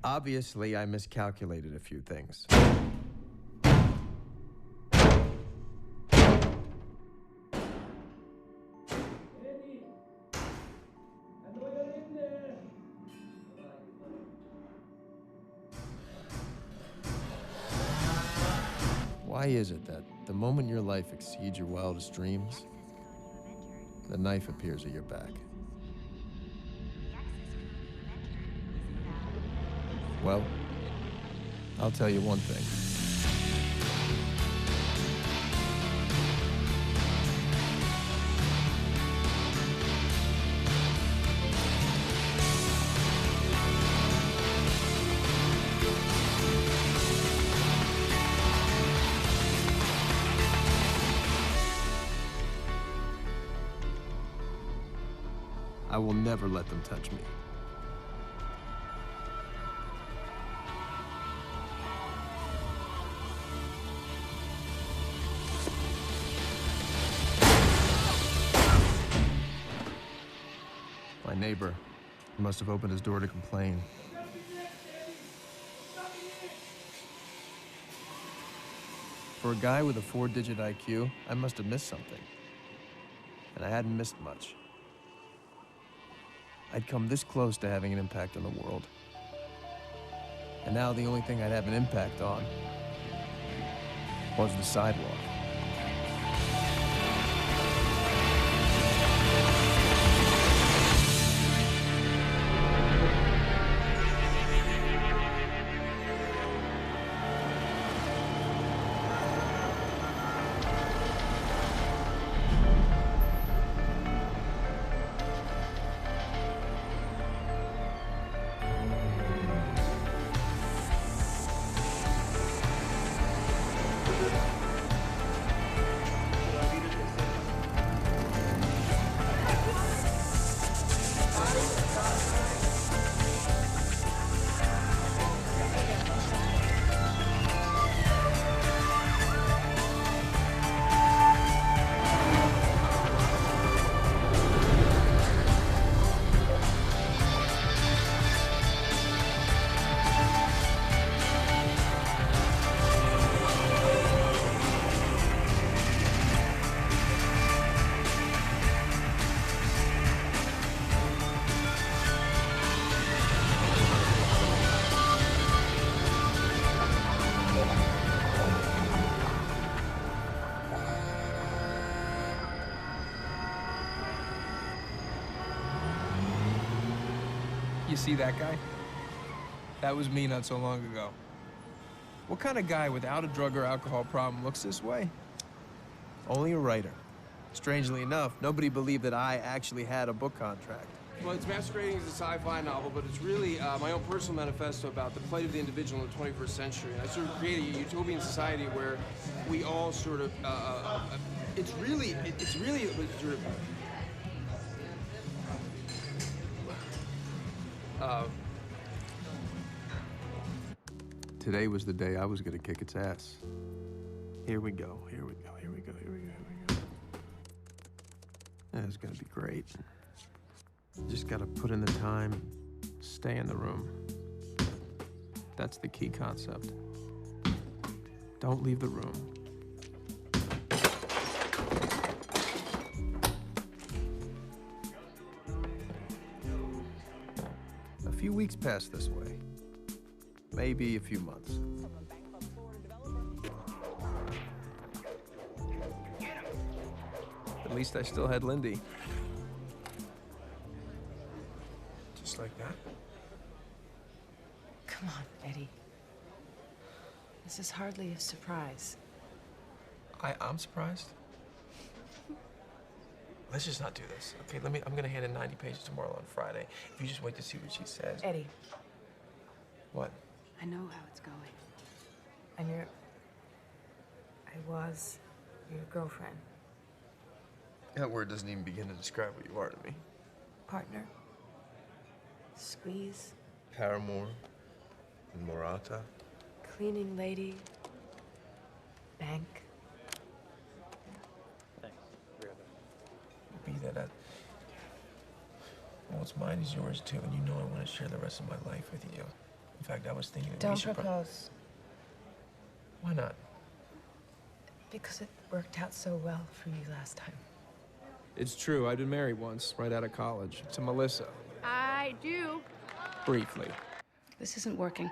Obviously, I miscalculated a few things. Why is it that the moment your life exceeds your wildest dreams, the knife appears at your back? Well, I'll tell you one thing. I will never let them touch me. My neighbor must have opened his door to complain. For a guy with a 4-digit IQ, I must have missed something. And I hadn't missed much. I'd come this close to having an impact on the world. And now the only thing I'd have an impact on was the sidewalk. You see that guy? That was me not so long ago. What kind of guy without a drug or alcohol problem looks this way? Only a writer. Strangely enough, nobody believed that I actually had a book contract. Well, it's masquerading as a sci-fi novel, but it's really my own personal manifesto about the plight of the individual in the 21st century. And I sort of created a utopian society where we all sort of, it's really sort of, Today was the day I was gonna kick its ass. Here we go, here we go, here we go, here we go, here we go. It's gonna be great. Just gotta put in the time, stay in the room. That's the key concept. Don't leave the room. A few weeks pass this way. Maybe a few months. At least I still had Lindy. Just like that. Come on, Eddie. This is hardly a surprise. I'm surprised. Let's just not do this. Okay, I'm gonna hand in 90 pages tomorrow on Friday. If you just wait to see what she says. Eddie. What? I know how it's going. And I was your girlfriend. That word doesn't even begin to describe what you are to me. Partner. Squeeze. Paramour. Morata. Cleaning lady. Bank. Thanks. Be that what's mine is yours too, and you know I want to share the rest of my life with you. In fact, I was thinking that we Don't should propose. Why not? Because it worked out so well for you last time. It's true. I'd been married once, right out of college, to Melissa. I do. Briefly. This isn't working.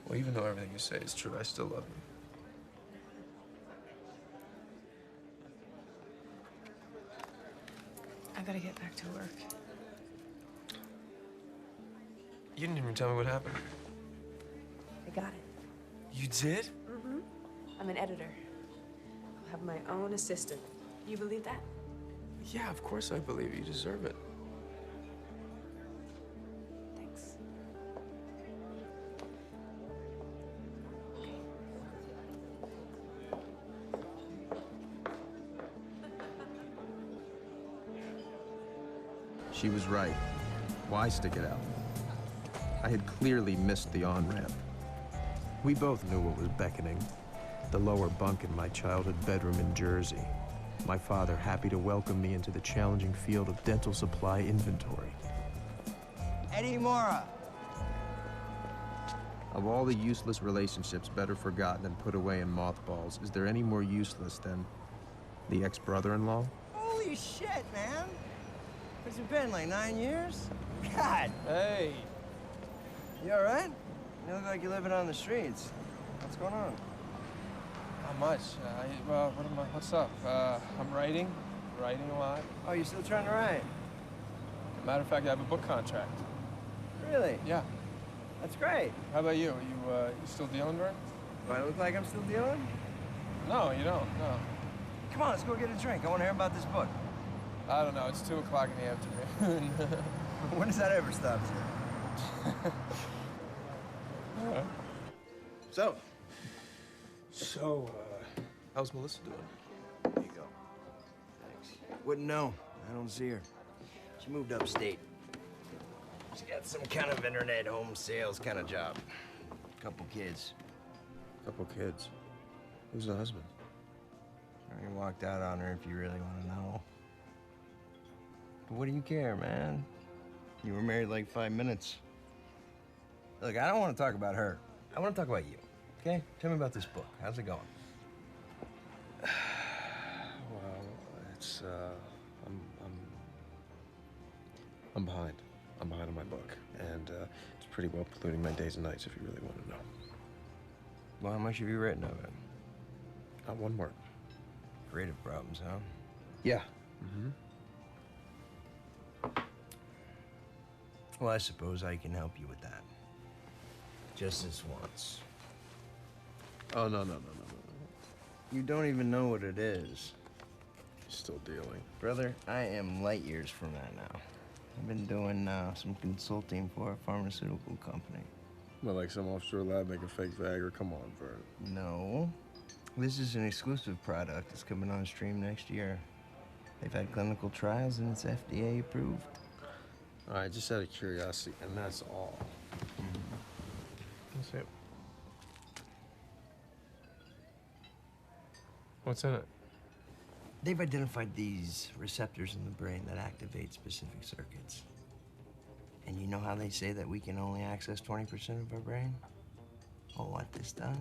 Well, even though everything you say is true, I still love you. I gotta get back to work. You didn't even tell me what happened. I got it. You did? Mm-hmm. I'm an editor. I'll have my own assistant. You believe that? Yeah, of course I believe you. You deserve it. Thanks. She was right. Why stick it out? I had clearly missed the on-ramp. We both knew what was beckoning. The lower bunk in my childhood bedroom in Jersey. My father happy to welcome me into the challenging field of dental supply inventory. Eddie Morra. Of all the useless relationships better forgotten and put away in mothballs, is there any more useless than the ex-brother-in-law? Holy shit, man. What's it been, like 9 years? God. Hey. You all right? You look like you're living on the streets. What's going on? Not much. What's up? I'm writing a lot. Oh, you're still trying to write? Matter of fact, I have a book contract. Really? Yeah. That's great. How about you? You still dealing, Vern? Do I look like I'm still dealing? No, you don't. No. Come on, let's go get a drink. I want to hear about this book. I don't know. It's 2 o'clock in the afternoon. When does that ever stop you? So, how's Melissa doing? There you go. Thanks. Wouldn't know. I don't see her. She moved upstate. She got some kind of internet home sales kind of job. Couple kids. Couple kids. Who's the husband? I walked out on her if you really want to know. But what do you care, man? You were married like 5 minutes. Look, I don't want to talk about her. I want to talk about you, okay? Tell me about this book. How's it going? Well, it's I'm behind. I'm behind on my book, and it's pretty well polluting my days and nights if you really want to know. Well, how much have you written of it? Not one word. Creative problems, huh? Yeah. Mm-hmm. Well, I suppose I can help you with that. Just this once. Oh, no. You don't even know what it is. Still dealing. Brother, I am light years from that now. I've been doing some consulting for a pharmaceutical company. Well, like some offshore lab making fake Viagra? Come on, Vern. No. This is an exclusive product. It's coming on stream next year. They've had clinical trials and it's FDA approved. All right, just out of curiosity, and that's all. Let's see it. What's in it? They've identified these receptors in the brain that activate specific circuits. And you know how they say that we can only access 20% of our brain? Well, what this does,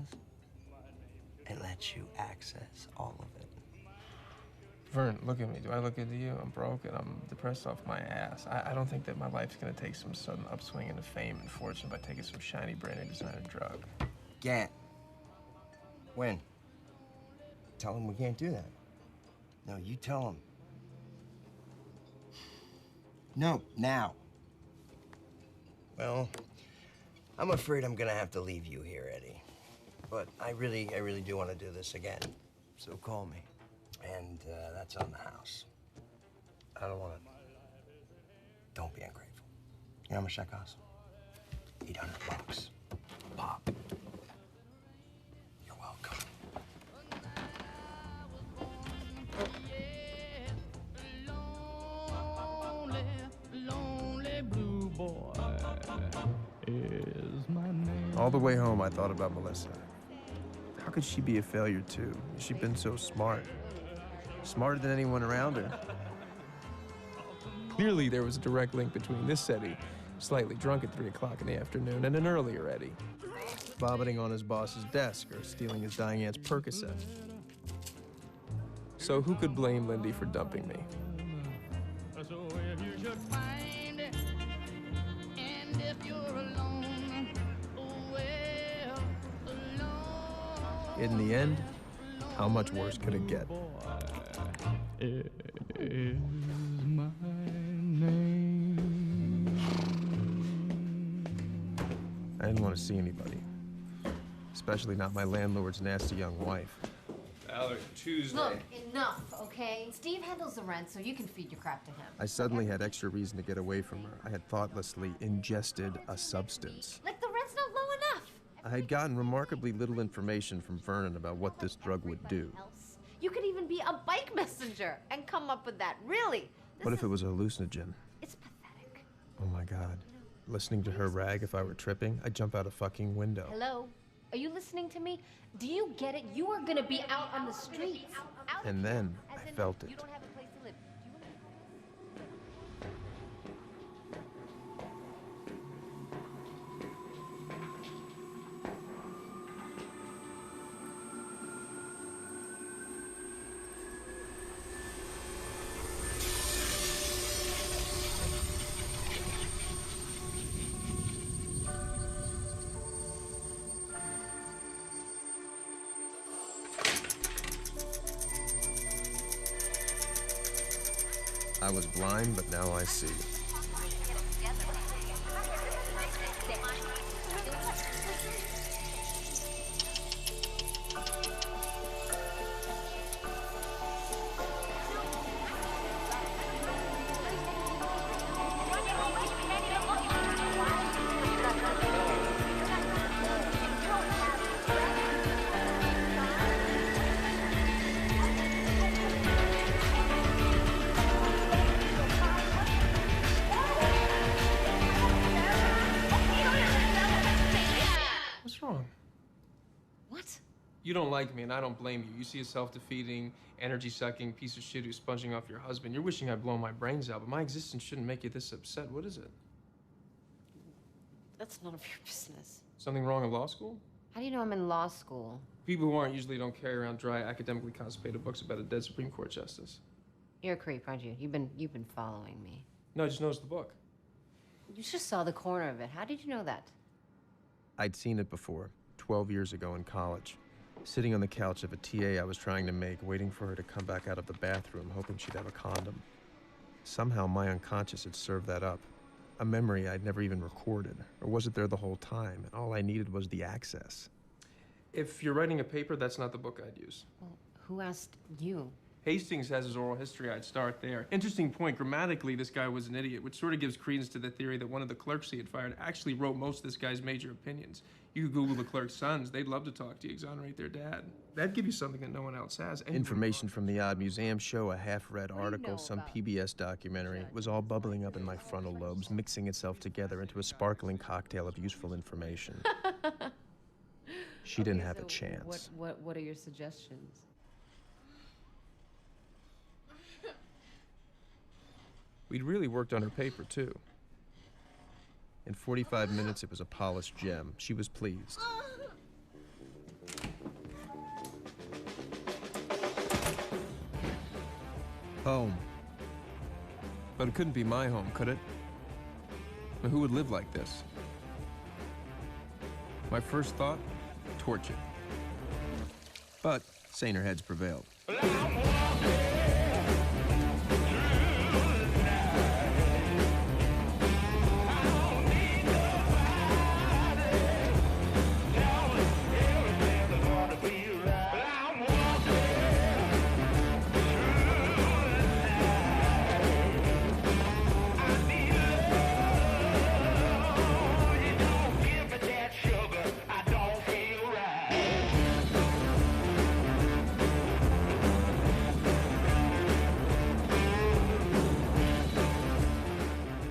it lets you access all of it. Vern, look at me. Do I look good to you? I'm broke and I'm depressed off my ass. I don't think that my life's gonna take some sudden upswing into fame and fortune by taking some shiny branded designer drug. Can't. When? Tell them we can't do that. No, you tell them. No, now. Well, I'm afraid I'm gonna have to leave you here, Eddie. But I really do want to do this again. So call me. And that's on the house. I don't want to. Don't be ungrateful. You know how much that costs? $800. Pop. You're welcome. Lonely blue boy is my name. All the way home, I thought about Melissa. How could she be a failure, too? She'd been so smart. Smarter than anyone around her. Clearly, there was a direct link between this Eddie, slightly drunk at 3 o'clock in the afternoon, and an earlier Eddie, vomiting on his boss's desk or stealing his dying aunt's Percocet. So who could blame Lindy for dumping me? So if you should find it, and if you're alone, well, alone. In the end, how much worse could it get? Is my name. I didn't want to see anybody, especially not my landlord's nasty young wife. Valerie, Tuesday. Look, enough, okay? Steve handles the rent, so you can feed your crap to him. I suddenly had extra reason to get away from her. I had thoughtlessly ingested a substance. Like the rent's not low enough. I had gotten remarkably little information from Vernon about what this drug would do. Else. You could even be a bike messenger and come up with that. Really? What if it was a hallucinogen? It's pathetic. Oh my God. Listening to her rag if I were tripping, I'd jump out a fucking window. Hello? Are you listening to me? Do you get it? You are gonna be out on the streets. And then I felt it. You don't have a place to live. Do you I was blind, but now I see. What's wrong? What? You don't like me, and I don't blame you. You see a self-defeating, energy-sucking piece of shit who's sponging off your husband. You're wishing I'd blow my brains out, but my existence shouldn't make you this upset. What is it? That's none of your business. Something wrong in law school? How do you know I'm in law school? People who aren't usually don't carry around dry, academically constipated books about a dead Supreme Court justice. You're a creep, aren't you? You've been following me. No, I just noticed the book. You just saw the corner of it. How did you know that? I'd seen it before, 12 years ago in college. Sitting on the couch of a TA I was trying to make, waiting for her to come back out of the bathroom, hoping she'd have a condom. Somehow my unconscious had served that up. A memory I'd never even recorded. Or was it there the whole time, and all I needed was the access? If you're writing a paper, that's not the book I'd use. Well, who asked you? Hastings has his oral history. I'd start there. Interesting point. Grammatically, this guy was an idiot, which sort of gives credence to the theory that one of the clerks he had fired actually wrote most of this guy's major opinions. You could Google the clerk's sons. They'd love to talk to you, exonerate their dad. That'd give you something that no one else has. Information from the Odd Museum show, a half-read What do you article, know some about PBS documentary. It was all bubbling up in my frontal lobes, mixing itself together into a sparkling cocktail of useful information. She didn't have a chance. What are your suggestions? We'd really worked on her paper, too. In 45 minutes, it was a polished gem. She was pleased. Home. But it couldn't be my home, could it? Now, who would live like this? My first thought, torch it. But saner heads prevailed.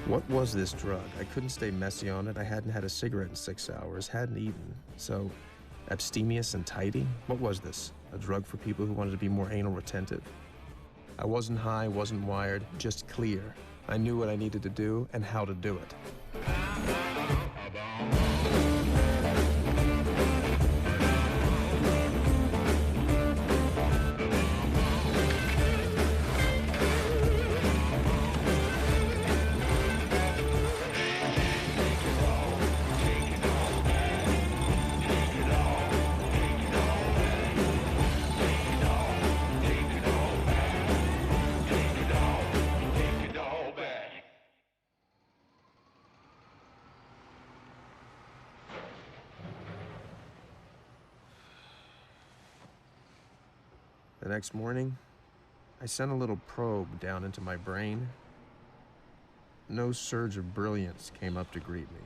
What was this drug? I couldn't stay messy on it. I hadn't had a cigarette in 6 hours, hadn't eaten. So, abstemious and tidy? What was this? A drug for people who wanted to be more anal retentive? I wasn't high, wasn't wired, just clear. I knew what I needed to do and how to do it. The next morning, I sent a little probe down into my brain. No surge of brilliance came up to greet me.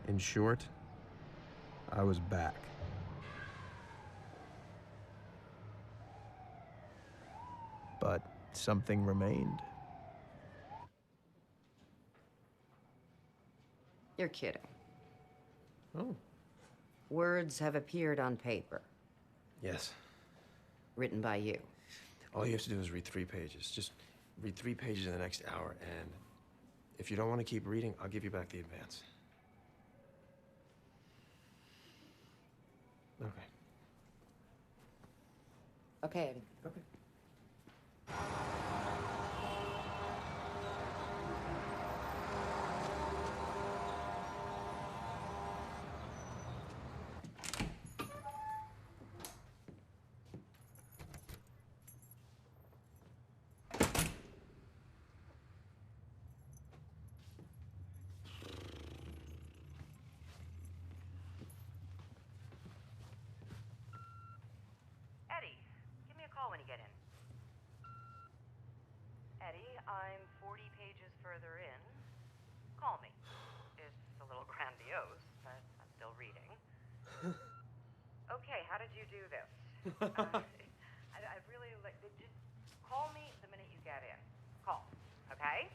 In short, I was back. But something remained. You're kidding. Oh. Words have appeared on paper, Yes. written by you. All you have to do is read 3 pages. Just read 3 pages in the next hour, and if you don't want to keep reading, I'll give you back the advance. Okay. Okay, Eddie. Okay. Eddie, give me a call when you get in. Eddie, I'm 40 pages further in. Call me. It's a little grandiose, but I'm still reading. Okay, how did you do this? I really like. Just call me the minute you get in. Call, okay?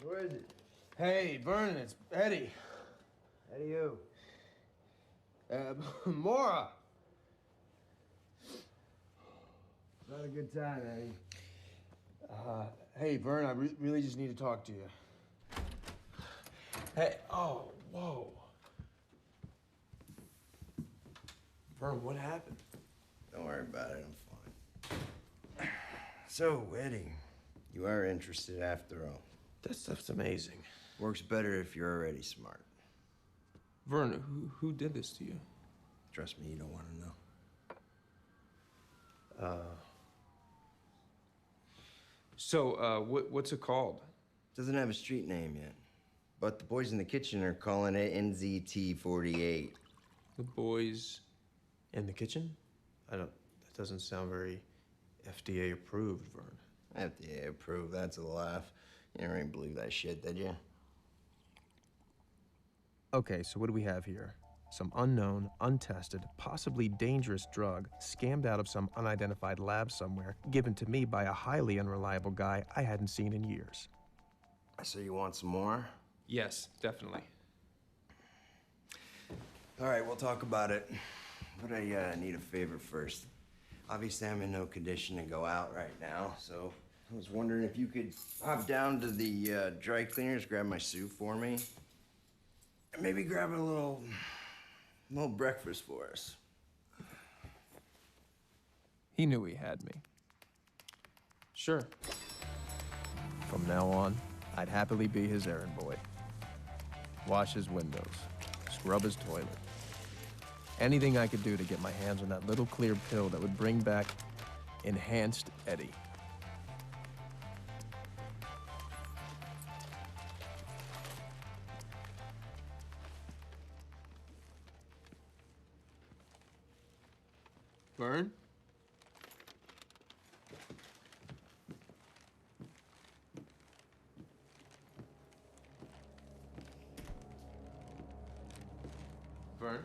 Who is it? Hey, Vernon, it's Eddie. Eddie who? Morra. Not a good time, Eddie. Hey, Vern, I really just need to talk to you. Hey, oh, whoa. Vern, what happened? Don't worry about it, I'm fine. So, Eddie, you are interested after all. That stuff's amazing. Works better if you're already smart. Vern, who did this to you? Trust me, you don't want to know. What's it called? Doesn't have a street name yet. But the boys in the kitchen are calling it NZT-48. The boys in the kitchen? That doesn't sound very FDA approved, Vern. FDA approved, that's a laugh. You never even believe that shit, did you? Okay, so what do we have here? Some unknown, untested, possibly dangerous drug scammed out of some unidentified lab somewhere, given to me by a highly unreliable guy I hadn't seen in years. So you want some more? Yes, definitely. All right, we'll talk about it. But I need a favor first. Obviously, I'm in no condition to go out right now, so I was wondering if you could hop down to the dry cleaners, grab my suit for me, and maybe grab a little breakfast for us. He knew he had me. Sure. From now on, I'd happily be his errand boy. Wash his windows, scrub his toilet. Anything I could do to get my hands on that little clear pill that would bring back enhanced Eddie. Vern? Vern?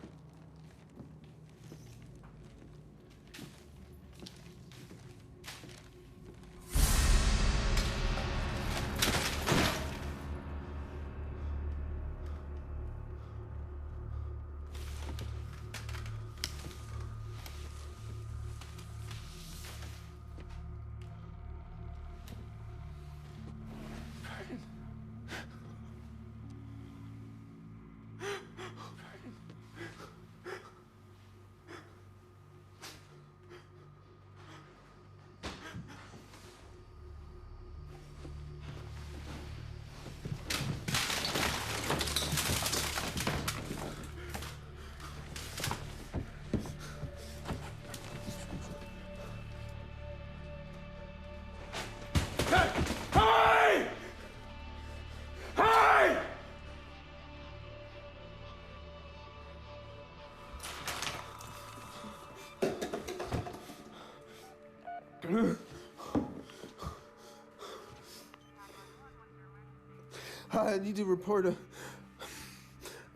I need to report a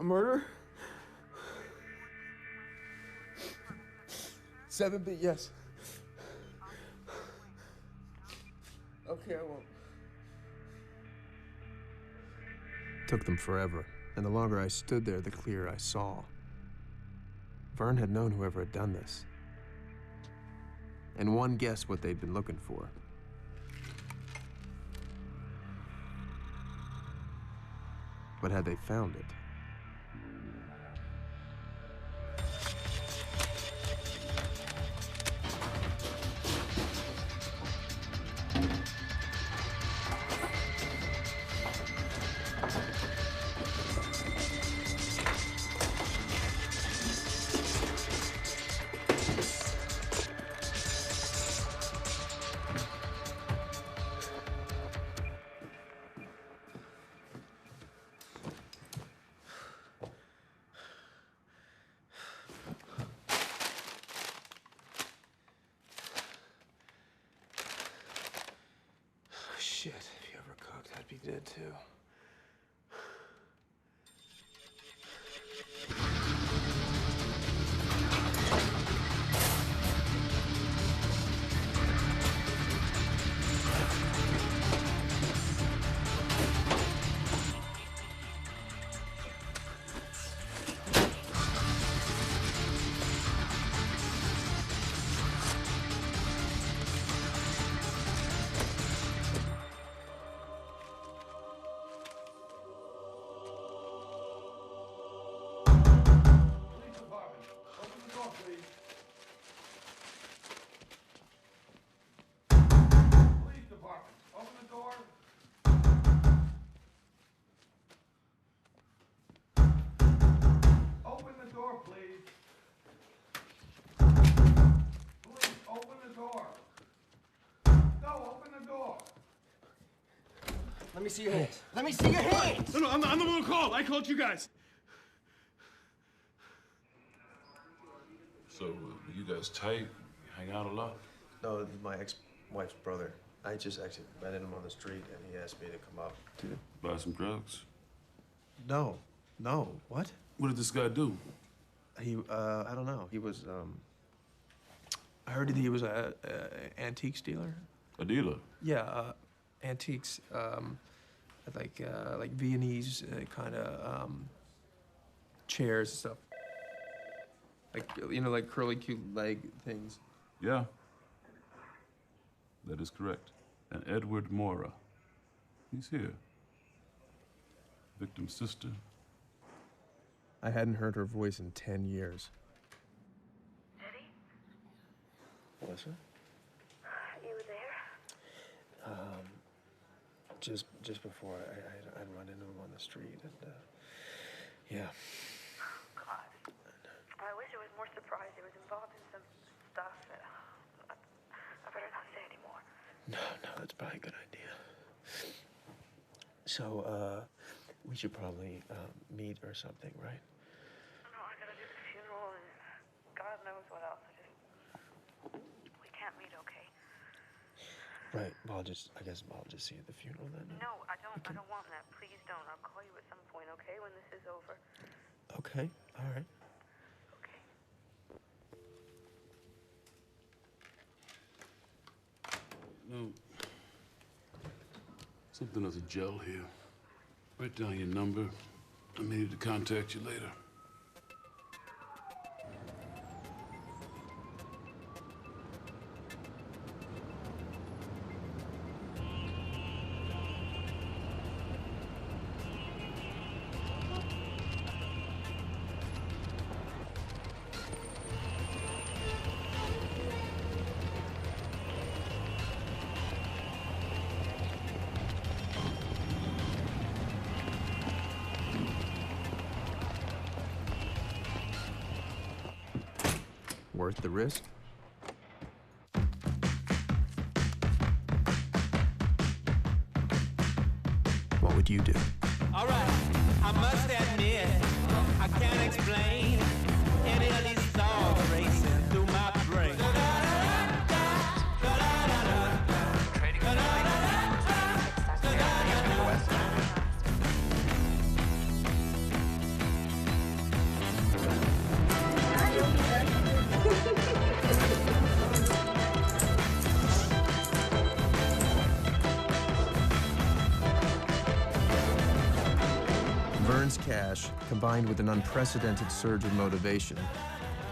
murder. 7B, yes. Okay, I won't. Took them forever, and the longer I stood there, the clearer I saw. Vern had known whoever had done this. And one guessed what they'd been looking for. But had they found it? Shit, if you ever cooked, I'd be dead too. Let me see your hands. Let me see your hands! No, I'm the one who called. I called you guys. So, you guys tight? Hang out a lot? No, this is my ex-wife's brother. I just actually met him on the street, and he asked me to come up to... Buy some drugs? No. What? What did this guy do? He, I don't know. He was, I heard that he was a antique dealer. A dealer? Yeah, antiques, like Viennese kind of chairs and stuff. Like, you know, like curly cute leg things. Yeah. That is correct. And Edward Morra. He's here. Victim's sister. I hadn't heard her voice in 10 years. Eddie? Melissa? You were there? Just before I'd run into him on the street, and yeah. God. I wish I was more surprised he was involved in some stuff. I better not say anymore. No, that's probably a good idea. So, we should probably meet or something, right? No, I gotta do the funeral and God knows what else. We can't meet, okay? Right. Well, I guess I'll just see you at the funeral then. No, I don't want that. Please don't. I'll call you at some point, okay? When this is over. Okay. All right. Okay. No. Something of the gel here. Write down your number. I may need to contact you later. Worth the risk? What would you do? All right, I must admit, I can't explain any of these thoughts racing through my brain. Vern's cash, combined with an unprecedented surge of motivation,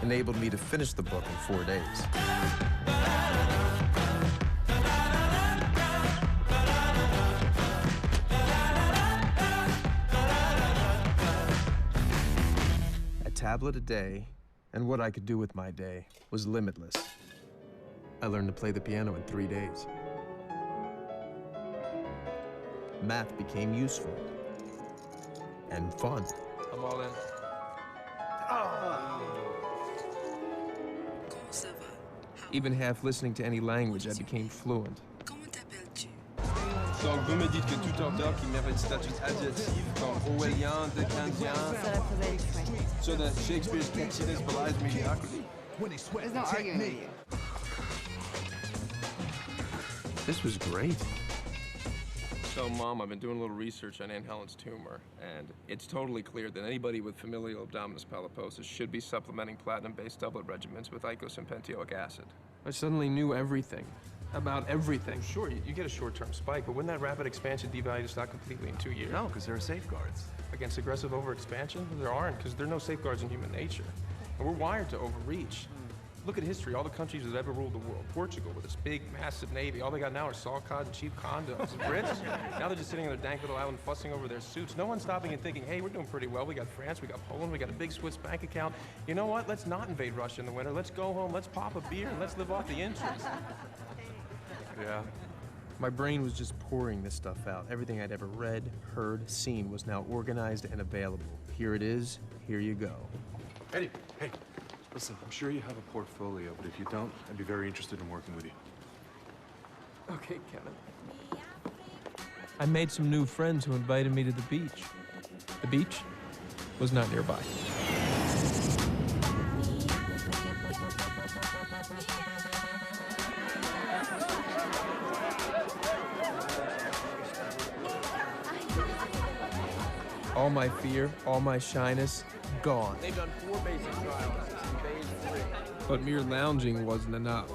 enabled me to finish the book in 4 days. A tablet a day, and what I could do with my day was limitless. I learned to play the piano in 3 days. Math became useful and fun. I'm all in. Even half listening to any language, I became fluent. Donc vous me dites que tout auteur qui mérite statut adjectif comme orwellien, dickensian, so that Shakespeare's catchiness belies mediocrity. There's no arguing with you. This was great. So, Mom, I've been doing a little research on Aunt Helen's tumor, and it's totally clear that anybody with familial abdominis polyposis should be supplementing platinum-based doublet regimens with icos and penteoic acid. I suddenly knew everything. About everything. Sure, you get a short-term spike, but wouldn't that rapid expansion devalue the stock completely in 2 years? No, because there are safeguards. Against aggressive overexpansion? There aren't, because there are no safeguards in human nature. And we're wired to overreach. Look at history, all the countries that ever ruled the world. Portugal with its big, massive navy. All they got now are saw cod and cheap condoms. The Brits, now they're just sitting on their dank little island fussing over their suits. No one's stopping and thinking, hey, we're doing pretty well. We got France, we got Poland, we got a big Swiss bank account. You know what? Let's not invade Russia in the winter. Let's go home, let's pop a beer, and let's live off the interest. Yeah. My brain was just pouring this stuff out. Everything I'd ever read, heard, seen was now organized and available. Here it is, here you go. Eddie, hey, listen, I'm sure you have a portfolio, but if you don't, I'd be very interested in working with you. Okay, Kevin. I made some new friends who invited me to the beach. The beach was not nearby. All my fear, all my shyness, gone. They've done 4 basic trials in phase 3. But mere lounging wasn't enough.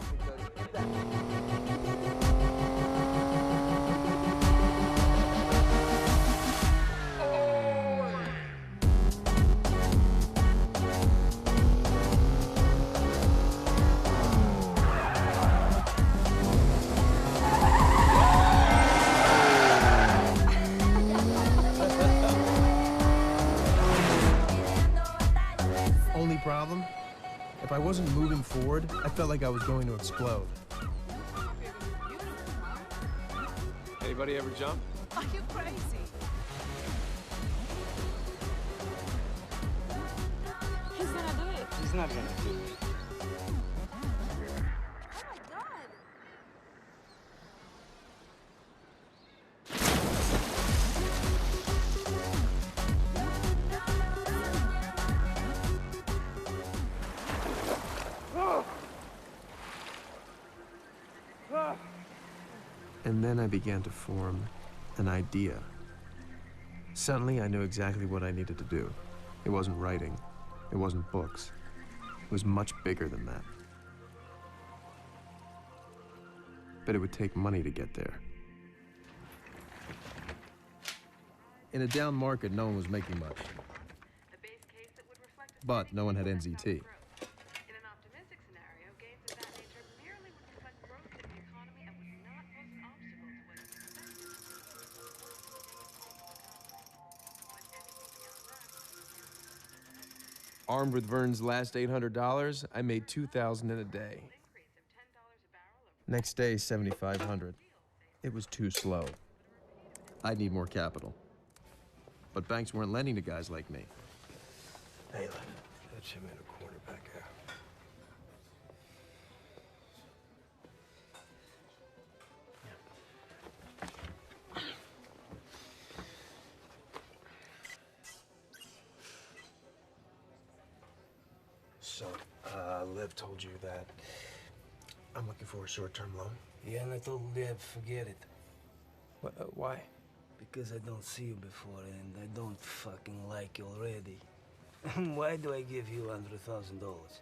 Only problem? If I wasn't moving forward, I felt like I was going to explode. Anybody ever jump? Are you crazy? He's gonna do it. He's not gonna do it. And then I began to form an idea. Suddenly, I knew exactly what I needed to do. It wasn't writing. It wasn't books. It was much bigger than that. But it would take money to get there. In a down market, no one was making much. But no one had NZT. Armed with Vern's last $800, I made $2,000 in a day. Next day, $7,500. It was too slow. I'd need more capital. But banks weren't lending to guys like me. Hey, look, that's him in a corner back there. So, Liv told you that I'm looking for a short-term loan? Yeah, and I told Liv, forget it. Why? Because I don't see you before, and I don't fucking like you already. Why do I give you $100,000?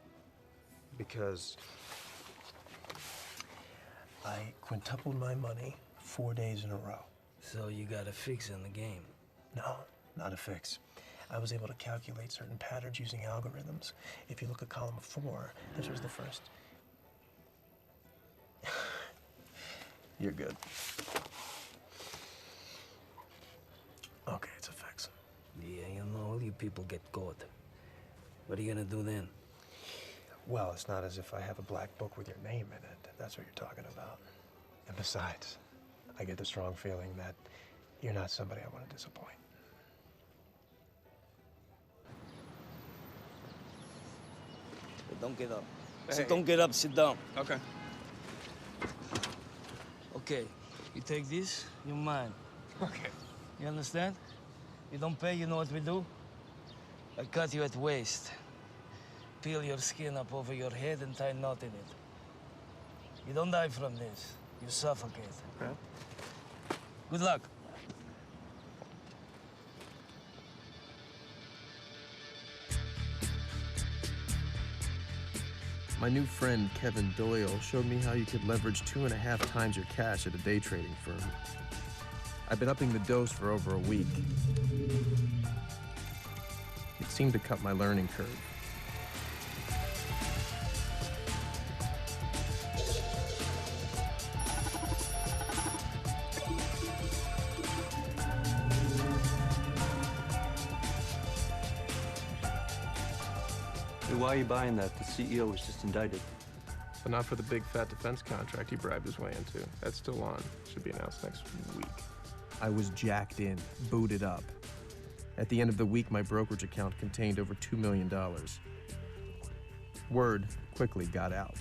Because I quintupled my money 4 days in a row. So you got a fix in the game? No, not a fix. I was able to calculate certain patterns using algorithms. If you look at column 4, this was the first. You're good. Okay, it's a fix. Yeah, you know, you people get caught. What are you gonna do then? Well, it's not as if I have a black book with your name in it, if that's what you're talking about. And besides, I get the strong feeling that you're not somebody I want to disappoint. Don't get up. Hey. Don't get up, sit down. Okay. Okay, you take this, you're mine. Okay. You understand? You don't pay, you know what we do? I cut you at waist. Peel your skin up over your head and tie a knot in it. You don't die from this. You suffocate. Okay. Good luck. My new friend, Kevin Doyle, showed me how you could leverage 2.5 times your cash at a day trading firm. I've been upping the dose for over a week. It seemed to cut my learning curve. Why are you buying that? The CEO was just indicted. But not for the big fat defense contract he bribed his way into. That's still on. Should be announced next week. I was jacked in, booted up. At the end of the week, my brokerage account contained over $2 million. Word quickly got out.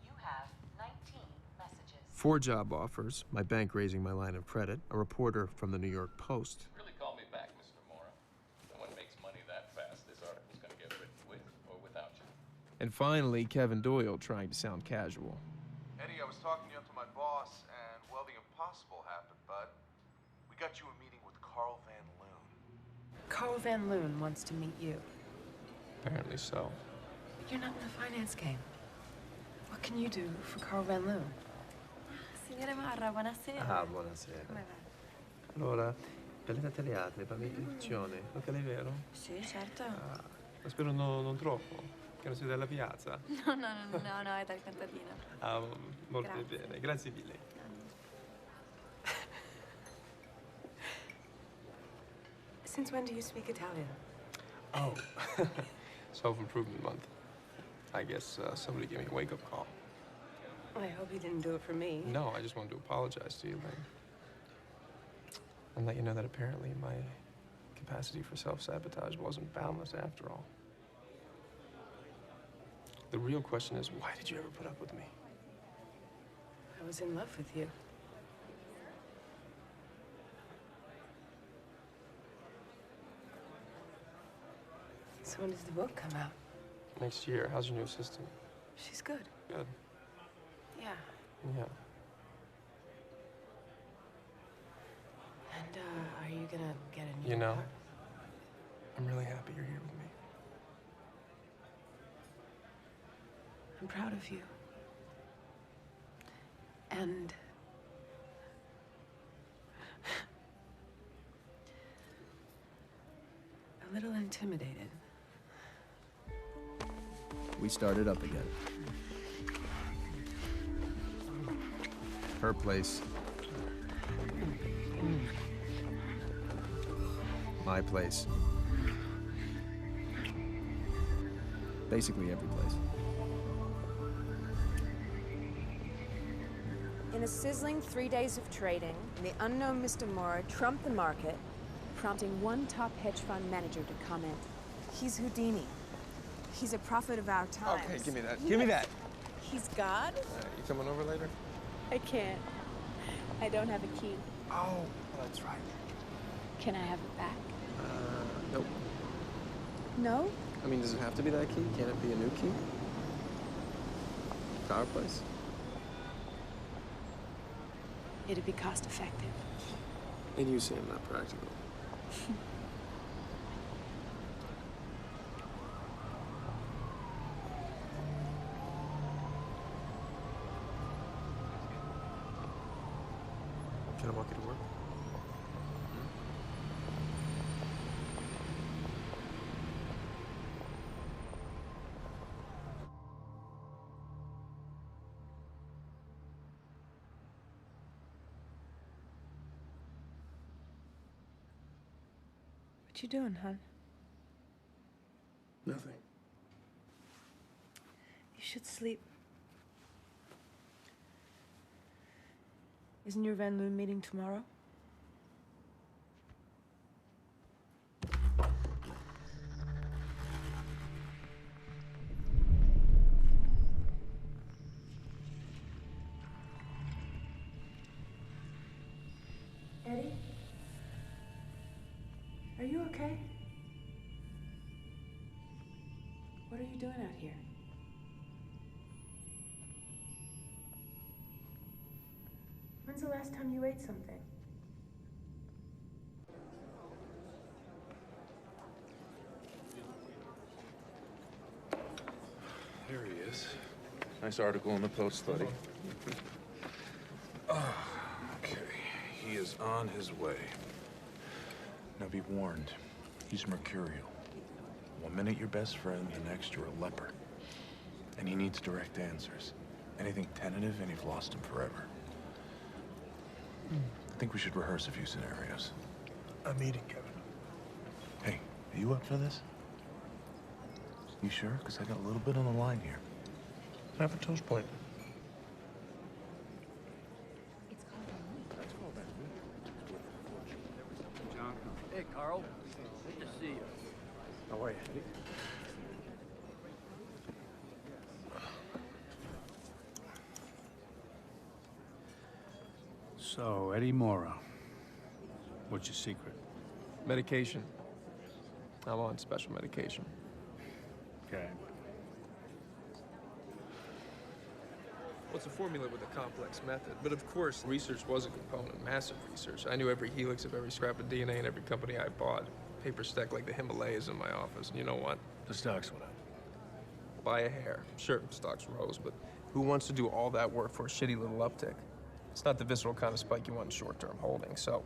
You have 19 messages. 4 job offers, my bank raising my line of credit, a reporter from the New York Post. Really call me back, Mr. Morra. No one makes money that fast. This article's gonna get written with or without you. And finally, Kevin Doyle trying to sound casual. Eddie, I was talking you up to my boss, and, well, the impossible happened, bud. We got you a meeting with Carl Van Loon. Carl Van Loon wants to meet you. Apparently so. But you're not in the finance game. What can you do for Carl Van Loon? Signore Morra, buonasera. Ah, buonasera. Come va? Allora, per le tagliate, per l'introduzione, locale vero? Sì, certo. Ah, ma spero non troppo, che non sia della piazza. No, è dal contadino. Ah, molto Grazie. bene, grazie mille. Since when do you speak Italian? Oh, self-improvement month. I guess somebody gave me a wake-up call. I hope you didn't do it for me. No, I just wanted to apologize to you, Lynn. And let you know that apparently my capacity for self-sabotage wasn't boundless after all. The real question is, why did you ever put up with me? I was in love with you. So when does the book come out? Next year. How's your new assistant? She's good. Good. Yeah. Yeah. And are you gonna get a new You know, car? I'm really happy you're here with me. I'm proud of you. And a little intimidated. We started up again. Her place. My place. Basically every place. In a sizzling 3 days of trading, the unknown Mr. Morra trumped the market, prompting one top hedge fund manager to comment, "He's Houdini. He's a prophet of our times." Okay, give me that. Yes. Give me that. He's God? You coming over later? I can't. I don't have a key. Oh, that's right. Can I have it back? Nope. No? I mean, does it have to be that key? Can't it be a new key? To our place? It'd be cost effective. And you say I'm not practical. Can I walk you to work? What you doing, hon? Nothing. You should sleep. Isn't your Van Loon meeting tomorrow? Eddie? Are you okay? What are you doing out here? When's the last time you ate something? Here he is. Nice article in the Post, buddy. Okay, he is on his way. Now be warned, he's mercurial. 1 minute your best friend, the next you're a leper. And he needs direct answers. Anything tentative and you've lost him forever. I think we should rehearse a few scenarios. I'm eating, Kevin. Hey, are you up for this? You sure? Because I got a little bit on the line here. Have a toast point. John. Hey, Carl. Good to see you. How are you, Eddie? So, Eddie Morra. What's your secret? Medication. I'm on special medication. Okay. Well, it's a formula with a complex method, but of course, research was a component, massive research. I knew every helix of every scrap of DNA in every company I bought. Paper stacked like the Himalayas in my office, and you know what? The stocks went up. By a hair. Sure, stocks rose, but who wants to do all that work for a shitty little uptick? It's not the visceral kind of spike you want in short-term holdings, so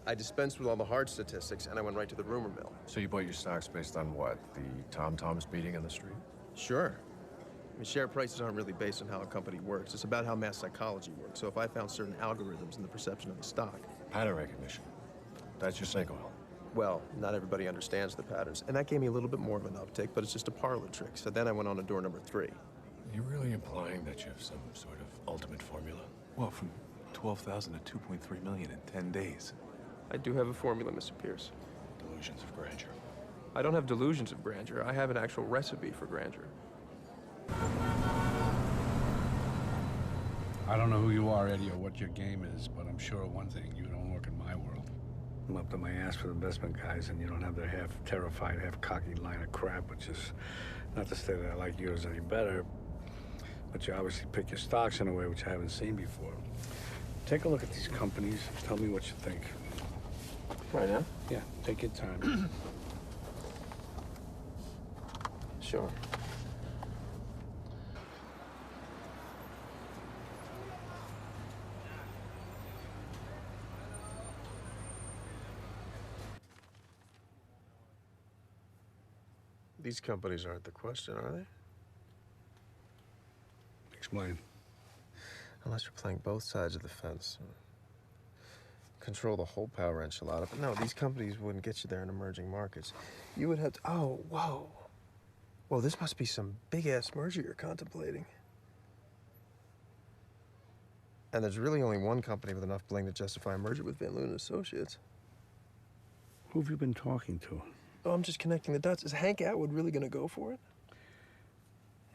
I dispensed with all the hard statistics, and I went right to the rumor mill. So you bought your stocks based on what? The tom-toms beating in the street? Sure. I mean, share prices aren't really based on how a company works. It's about how mass psychology works. So if I found certain algorithms in the perception of the stock... Pattern recognition. That's your snake oil. Well, not everybody understands the patterns. And that gave me a little bit more of an uptick, but it's just a parlor trick. So then I went on to door number 3. Are you really implying that you have some sort of ultimate formula? Well, from 12,000 to 2.3 million in 10 days. I do have a formula, Mr. Pierce. Delusions of grandeur. I don't have delusions of grandeur. I have an actual recipe for grandeur. I don't know who you are, Eddie, or what your game is, but I'm sure of one thing. You don't work in my world. I'm up to my ass with investment guys, and you don't have their half-terrified, half-cocky line of crap, which is not to say that I like yours any better, but you obviously pick your stocks in a way which I haven't seen before. Take a look at these companies. Tell me what you think. Right now? Yeah, take your time. Sure. These companies aren't the question, are they? Explain. Unless you're playing both sides of the fence. Control the whole power enchilada. But no, these companies wouldn't get you there in emerging markets. You would have to... Oh, whoa. Whoa, this must be some big-ass merger you're contemplating. And there's really only one company with enough bling to justify a merger with Van Loon & Associates. Who have you been talking to? Oh, I'm just connecting the dots. Is Hank Atwood really going to go for it?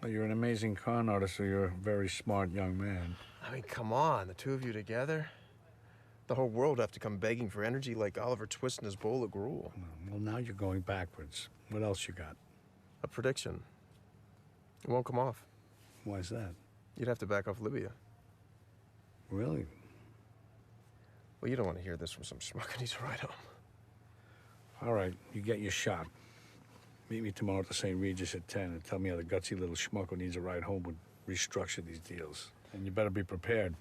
Well, you're an amazing con artist, so you're a very smart young man. I mean, come on, the two of you together? The whole world would have to come begging for energy like Oliver Twist in his bowl of gruel. Well, now you're going backwards. What else you got? A prediction. It won't come off. Why is that? You'd have to back off Libya. Really? Well, you don't want to hear this from some schmuck who needs a ride home. All right, you get your shot. Meet me tomorrow at the St. Regis at 10 and tell me how the gutsy little schmuck who needs a ride home would restructure these deals. And you better be prepared.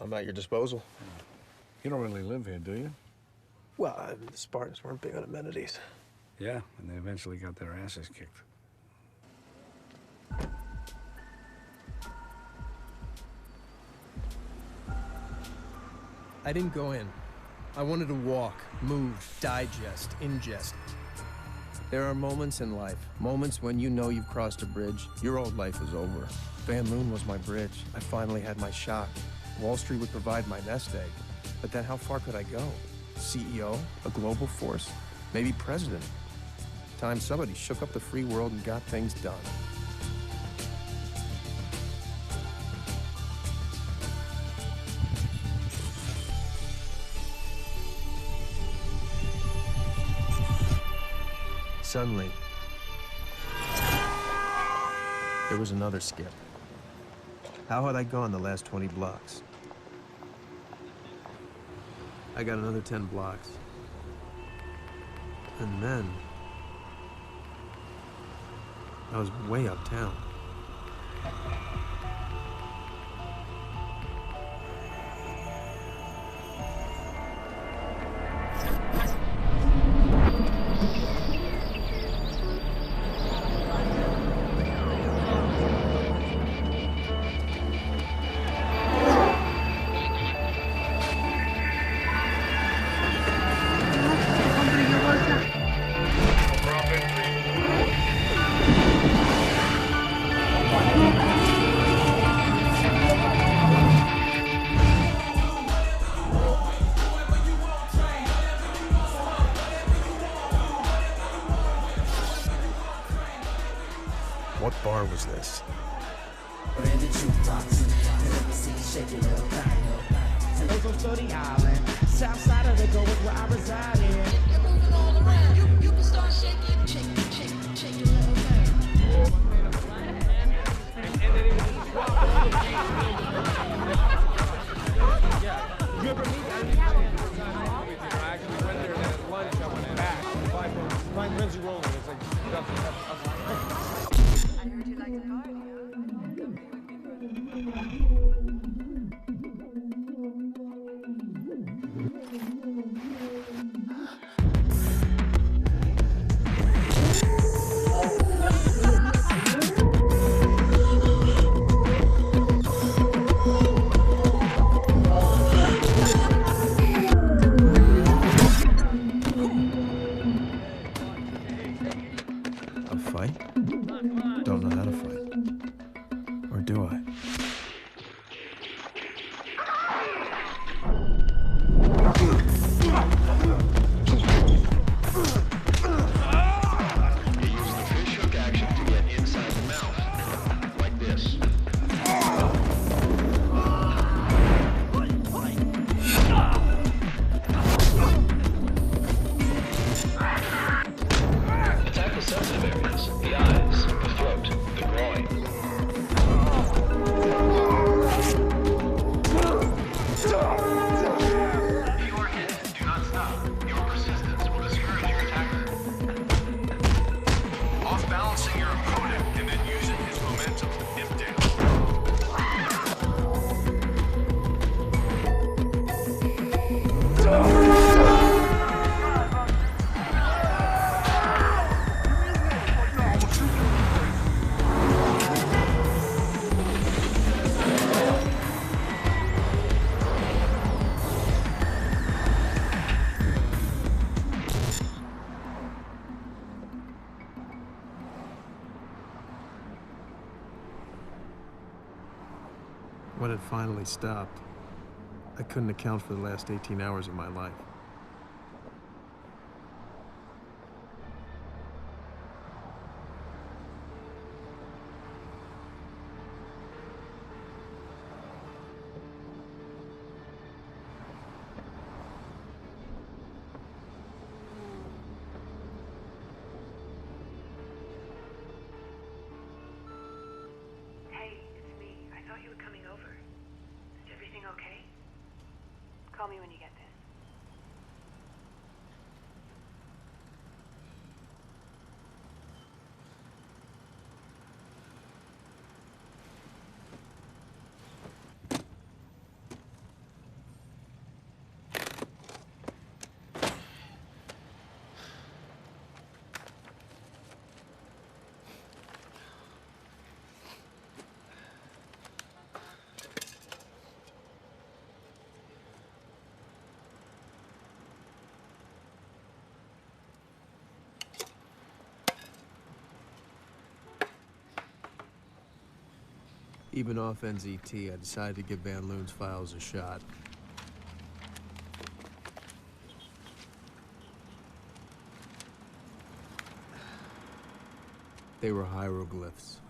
I'm at your disposal. You don't really live here, do you? Well, the Spartans weren't big on amenities. Yeah, and they eventually got their asses kicked. I didn't go in. I wanted to walk, move, digest, ingest. There are moments in life, moments when you know you've crossed a bridge, your old life is over. Van Loon was my bridge. I finally had my shot. Wall Street would provide my nest egg. But then how far could I go? CEO? A global force? Maybe president? Time somebody shook up the free world and got things done. Suddenly, there was another skip. How had I gone the last 20 blocks? I got another 10 blocks. And then, I was way uptown. What bar was this? South side of the go is where I reside in. You can start shaking, shake your little thing. And then it was just swap all the you ever meet that? I actually went there and then at lunch I went back. Find Lindsay Rolling. It's like, I heard you like to party, A fight? Don't know how to fight. Or do I? You use the fish hook action to get inside the mouth, like this. Attack the sensitive areas, the eyes, the throat, the groin. You are hit. Do not stop. Your persistence will discourage your attacker. Off-balancing your opponent and then using his momentum to dip down. When it finally stopped, I couldn't account for the last 18 hours of my life. Hey, it's me. I thought you were coming over. Is everything okay? Call me when you get this. Even off NZT, I decided to give Van Loon's files a shot. They were hieroglyphs.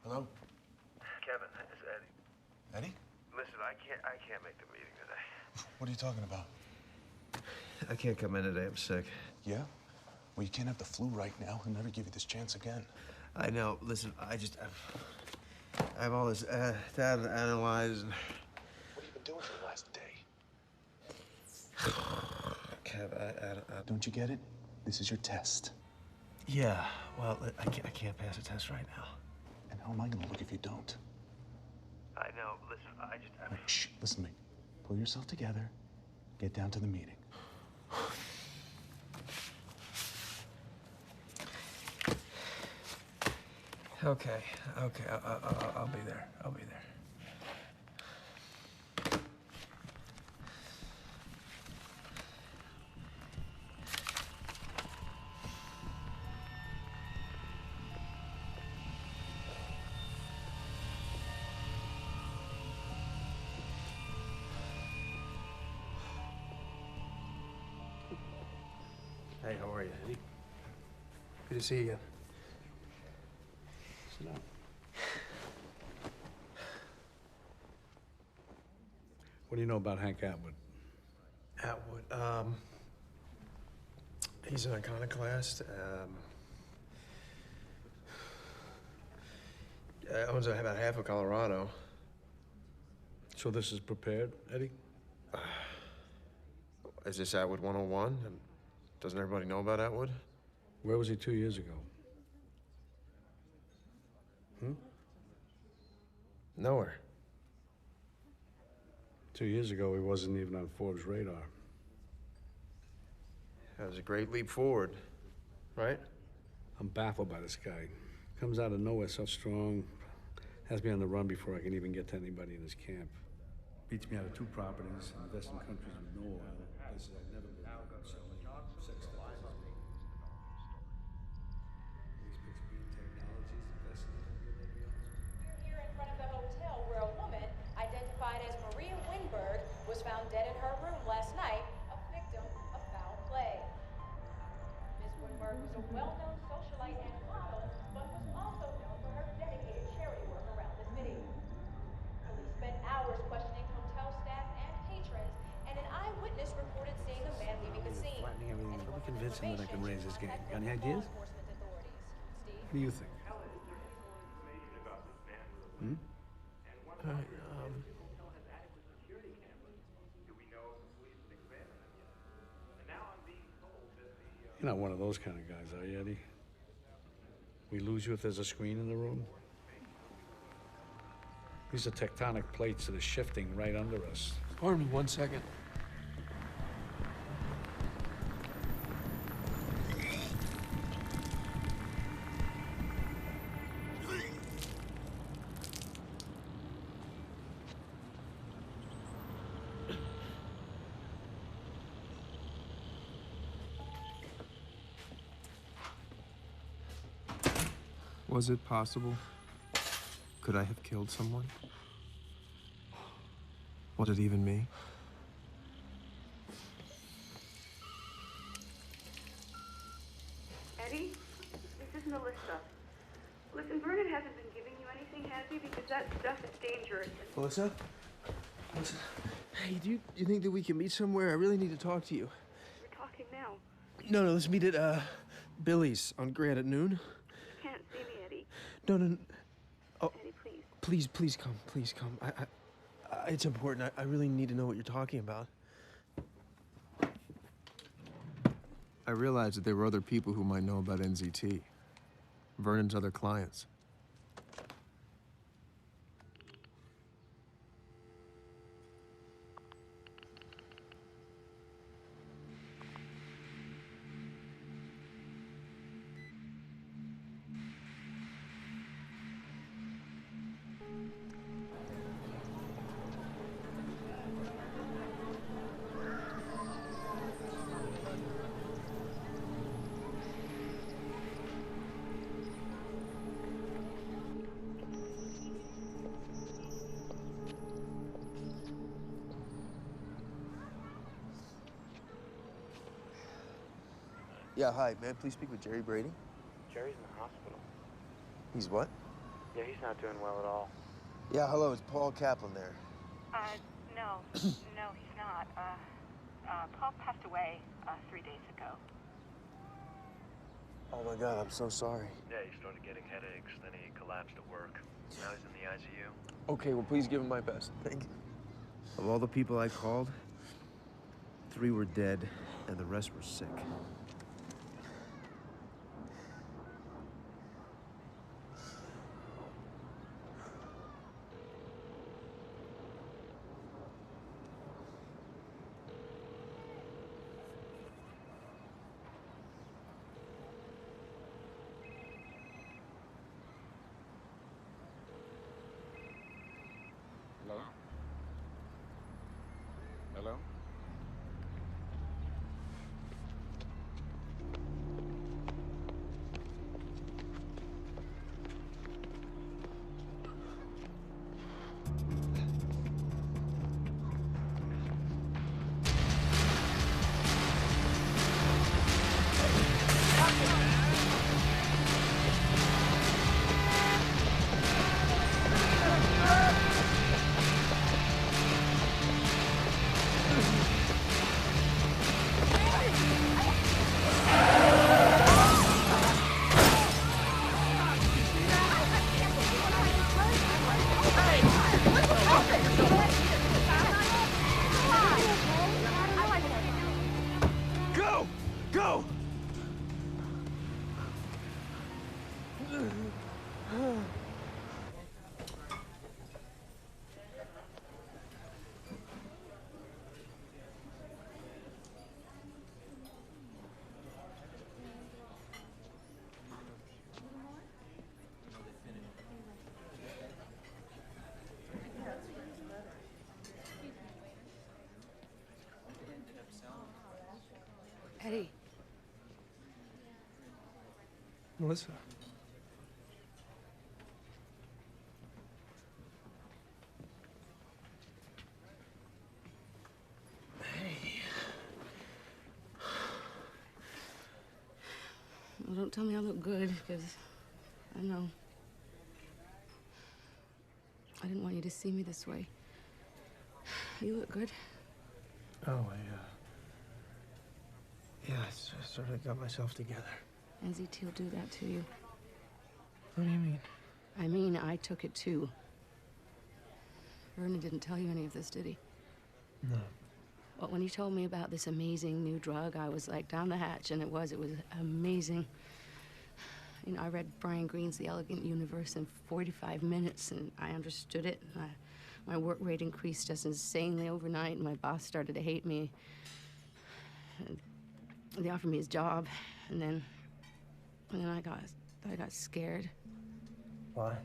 Hello? Kevin, it's Eddie. Eddie? Listen, I can't make the meeting today. What are you talking about? I can't come in today. I'm sick. Yeah? Well, you can't have the flu right now. He'll never give you this chance again. I know. Listen, I have all this data to analyze. And... What have you been doing for the last day? Kev, I Don't you get it? This is your test. Yeah, well, I can't pass a test right now. And how am I gonna look if you don't? I know. Listen, Shh, listen to me. Pull yourself together. Get down to the meeting. Okay, I'll be there. I'll be there. Hey, how are you, Eddie? Good to see you again. Sit down. What do you know about Hank Atwood? Atwood, he's an iconoclast. Owns about half of Colorado. So this is prepared, Eddie? Is this Atwood 101? Doesn't everybody know about Atwood? Where was he 2 years ago? Nowhere. 2 years ago, he wasn't even on Forbes' radar. That was a great leap forward, right? I'm baffled by this guy. Comes out of nowhere so strong, has me on the run before I can even get to anybody in his camp. Beats me out of 2 properties, invests in countries with no oil, places I've never been. Sex technologies, investing in everybody else. We're here in front of the hotel where a woman identified as Maria Winberg was found dead in her room last night, a victim of foul play. Ms. Winberg was a well-known socialite and model, but was also known for her dedicated charity work around the city. Police spent hours questioning hotel staff and patrons, and an eyewitness reported seeing a man leaving the scene. Flattening everything. Let me convince him that I can raise his game. Got any ideas? What do you think? You're not one of those kind of guys, are you, Eddie? We lose you if there's a screen in the room? These are tectonic plates that are shifting right under us. Pardon me 1 second. Was it possible? Could I have killed someone? Was it even me? Eddie, this is Melissa. Listen, Vernon hasn't been giving you anything, has he? Because that stuff is dangerous. Melissa? Melissa? Hey, do you think that we can meet somewhere? I really need to talk to you. We're talking now. No, let's meet at, Billy's on Grant at noon. You can't see me, Eddie. No. Oh, Eddie, please. Please come. Please come. It's important. I really need to know what you're talking about. I realized that there were other people who might know about NZT. Vernon's other clients. Yeah, hi. May I please speak with Jerry Brady? Jerry's in the hospital. He's what? Yeah, he's not doing well at all. Yeah, hello. It's Paul Kaplan there. No. No, he's not. Paul passed away 3 days ago. Oh, my God. I'm so sorry. Yeah, he started getting headaches, then he collapsed at work. Now he's in the ICU. Okay, well, please give him my best. Thank you. Of all the people I called, 3 were dead, and the rest were sick. Hello? Hello? Go! Go! Eddie. Melissa. Well, don't tell me I look good, because I know. I didn't want you to see me this way. You look good. Oh, yeah, I sort of got myself together. And ZT will do that to you. What do you mean? I mean, I took it too. Vernon didn't tell you any of this, did he? No. Well, when he told me about this amazing new drug, I was like down the hatch, and it was amazing. You know, I read Brian Greene's The Elegant Universe in 45 minutes, and I understood it. My work rate increased just insanely overnight, and my boss started to hate me. And they offered me his job, and then I got scared. Why?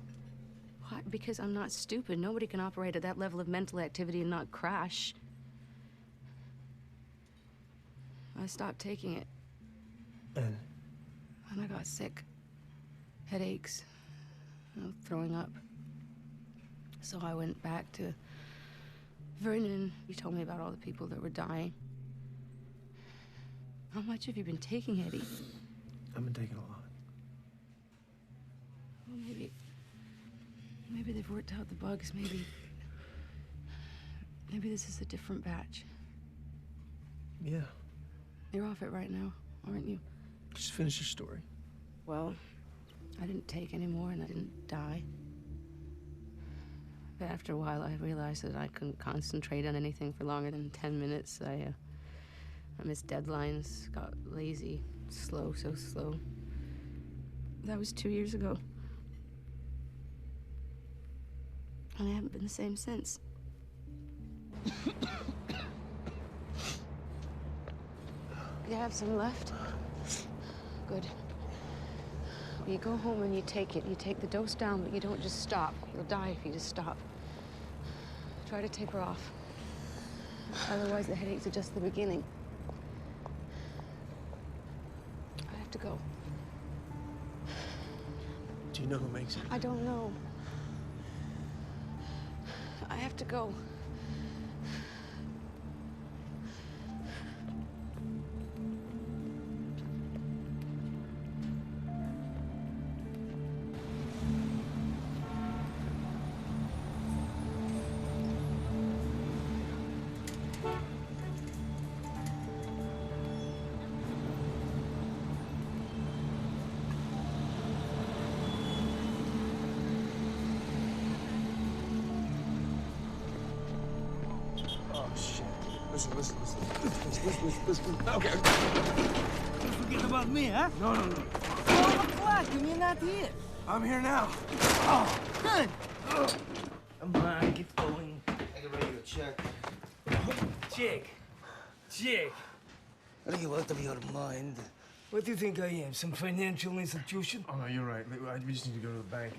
Why? Because I'm not stupid. Nobody can operate at that level of mental activity and not crash. I stopped taking it. And I got sick. Headaches. Throwing up. So I went back to Vernon. He told me about all the people that were dying. How much have you been taking, Eddie? I've been taking a lot. Well, maybe they've worked out the bugs. Maybe this is a different batch. Yeah. You're off it right now, aren't you? Just finish your story. Well, I didn't take any more, and I didn't die. But after a while, I realized that I couldn't concentrate on anything for longer than 10 minutes. I missed deadlines, got lazy, slow, so slow. That was 2 years ago. And I haven't been the same since. You have some left? Good. Well, you go home and you take it. You take the dose down, but you don't just stop. You'll die if you just stop. Try to taper off. Otherwise, the headaches are just the beginning. I have to go. Do you know who makes it? I don't know. I have to go. Listen. Okay. Don't forget about me, huh? No. Oh, what? You mean not here? I'm here now. Oh, good. Come on, get going. I can write you a check. Check. Are you out of your mind? What do you think I am, some financial institution? Oh, no, you're right. We just need to go to the bank.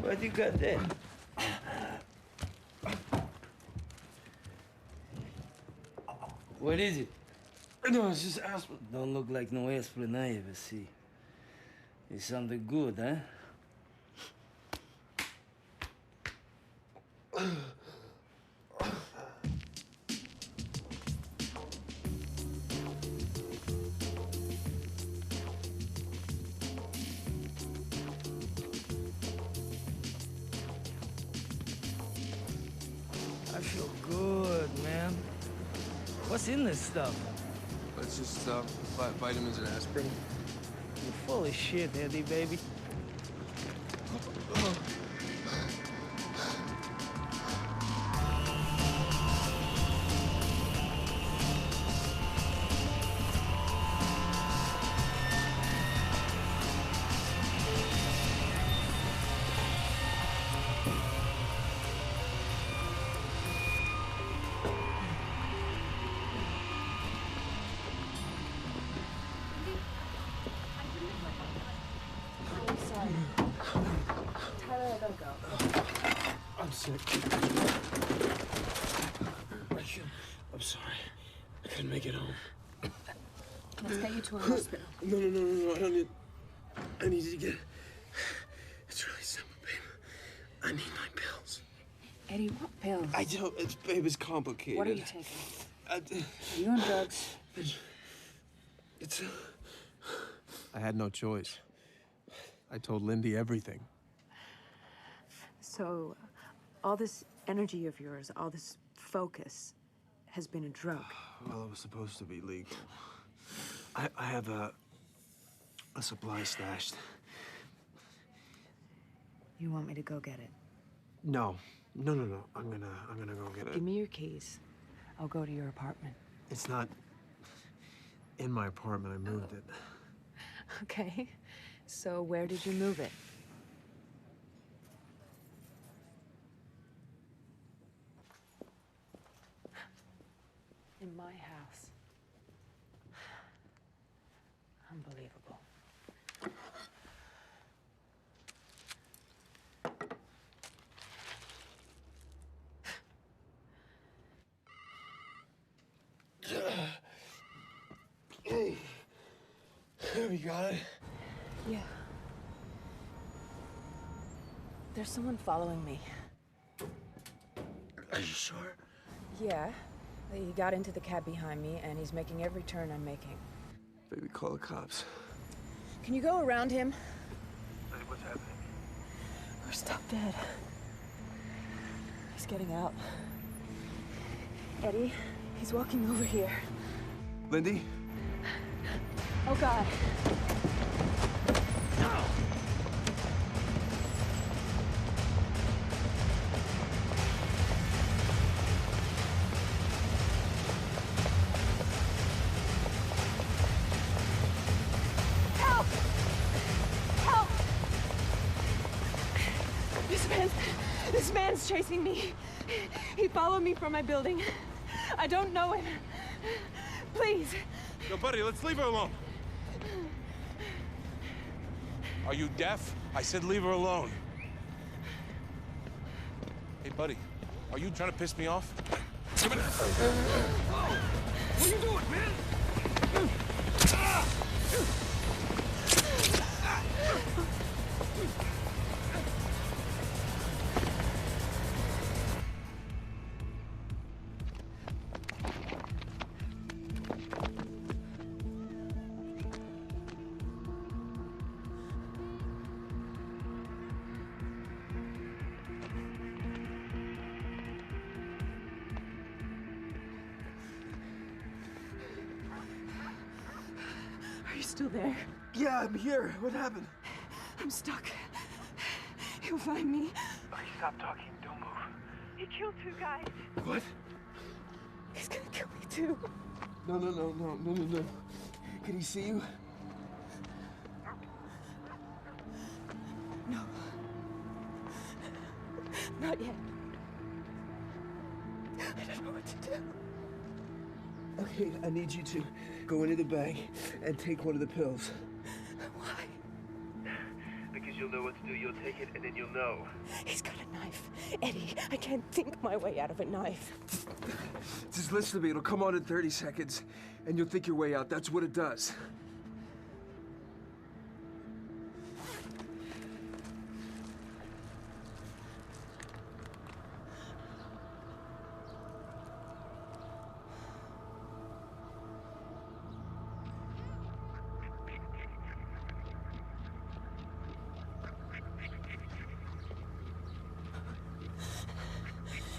What you got there? What is it? No, it's just aspirin. Don't look like no aspirin I ever see. It's something good, huh? I feel good, man. What's in this stuff? It's just vitamins and aspirin. You're full of shit, Eddie, baby. Tyler, I gotta go. I'm sick. I'm sorry. I couldn't make it home. Let's get you to a hospital. No. I need to get... It's really simple, babe. I need my pills. Eddie, what pills? I don't... Babe, it's complicated. What are you taking? I, Are you on drugs? It's... I had no choice. I told Lindy everything. So, all this energy of yours, all this focus, has been a drug. Well, it was supposed to be legal. I have a supply stashed. You want me to go get it? No. I'm gonna go get it. Give me your keys. I'll go to your apartment. It's not in my apartment. I moved it. Okay. So where did you move it? In my house. Unbelievable. Hey. We got it. Yeah. There's someone following me. Are you sure? Yeah. He got into the cab behind me, and he's making every turn I'm making. Baby, call the cops. Can you go around him? Hey, what's happening? We're stuck dead. He's getting out. Eddie, he's walking over here. Lindy? Oh, God. Help! Help! This man's chasing me. He followed me from my building. I don't know him. Please. Yo, buddy, let's leave her alone. Are you deaf? I said leave her alone. Hey, buddy, are you trying to piss me off? Give it. What are you doing, man? Are you still there? Yeah, I'm here. What happened? I'm stuck. He'll find me. Okay, stop talking. Don't move. He killed 2 guys. What? He's gonna kill me too. No. Can he see you? No. Not yet. I don't know what to do. Okay, I need you to go into the bank and take one of the pills. Why? Because you'll know what to do. You'll take it and then you'll know. He's got a knife. Eddie, I can't think my way out of a knife. Just listen to me. It'll come on in 30 seconds, and you'll think your way out. That's what it does.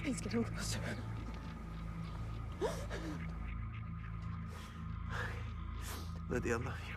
He's getting closer. Lydia, I love you.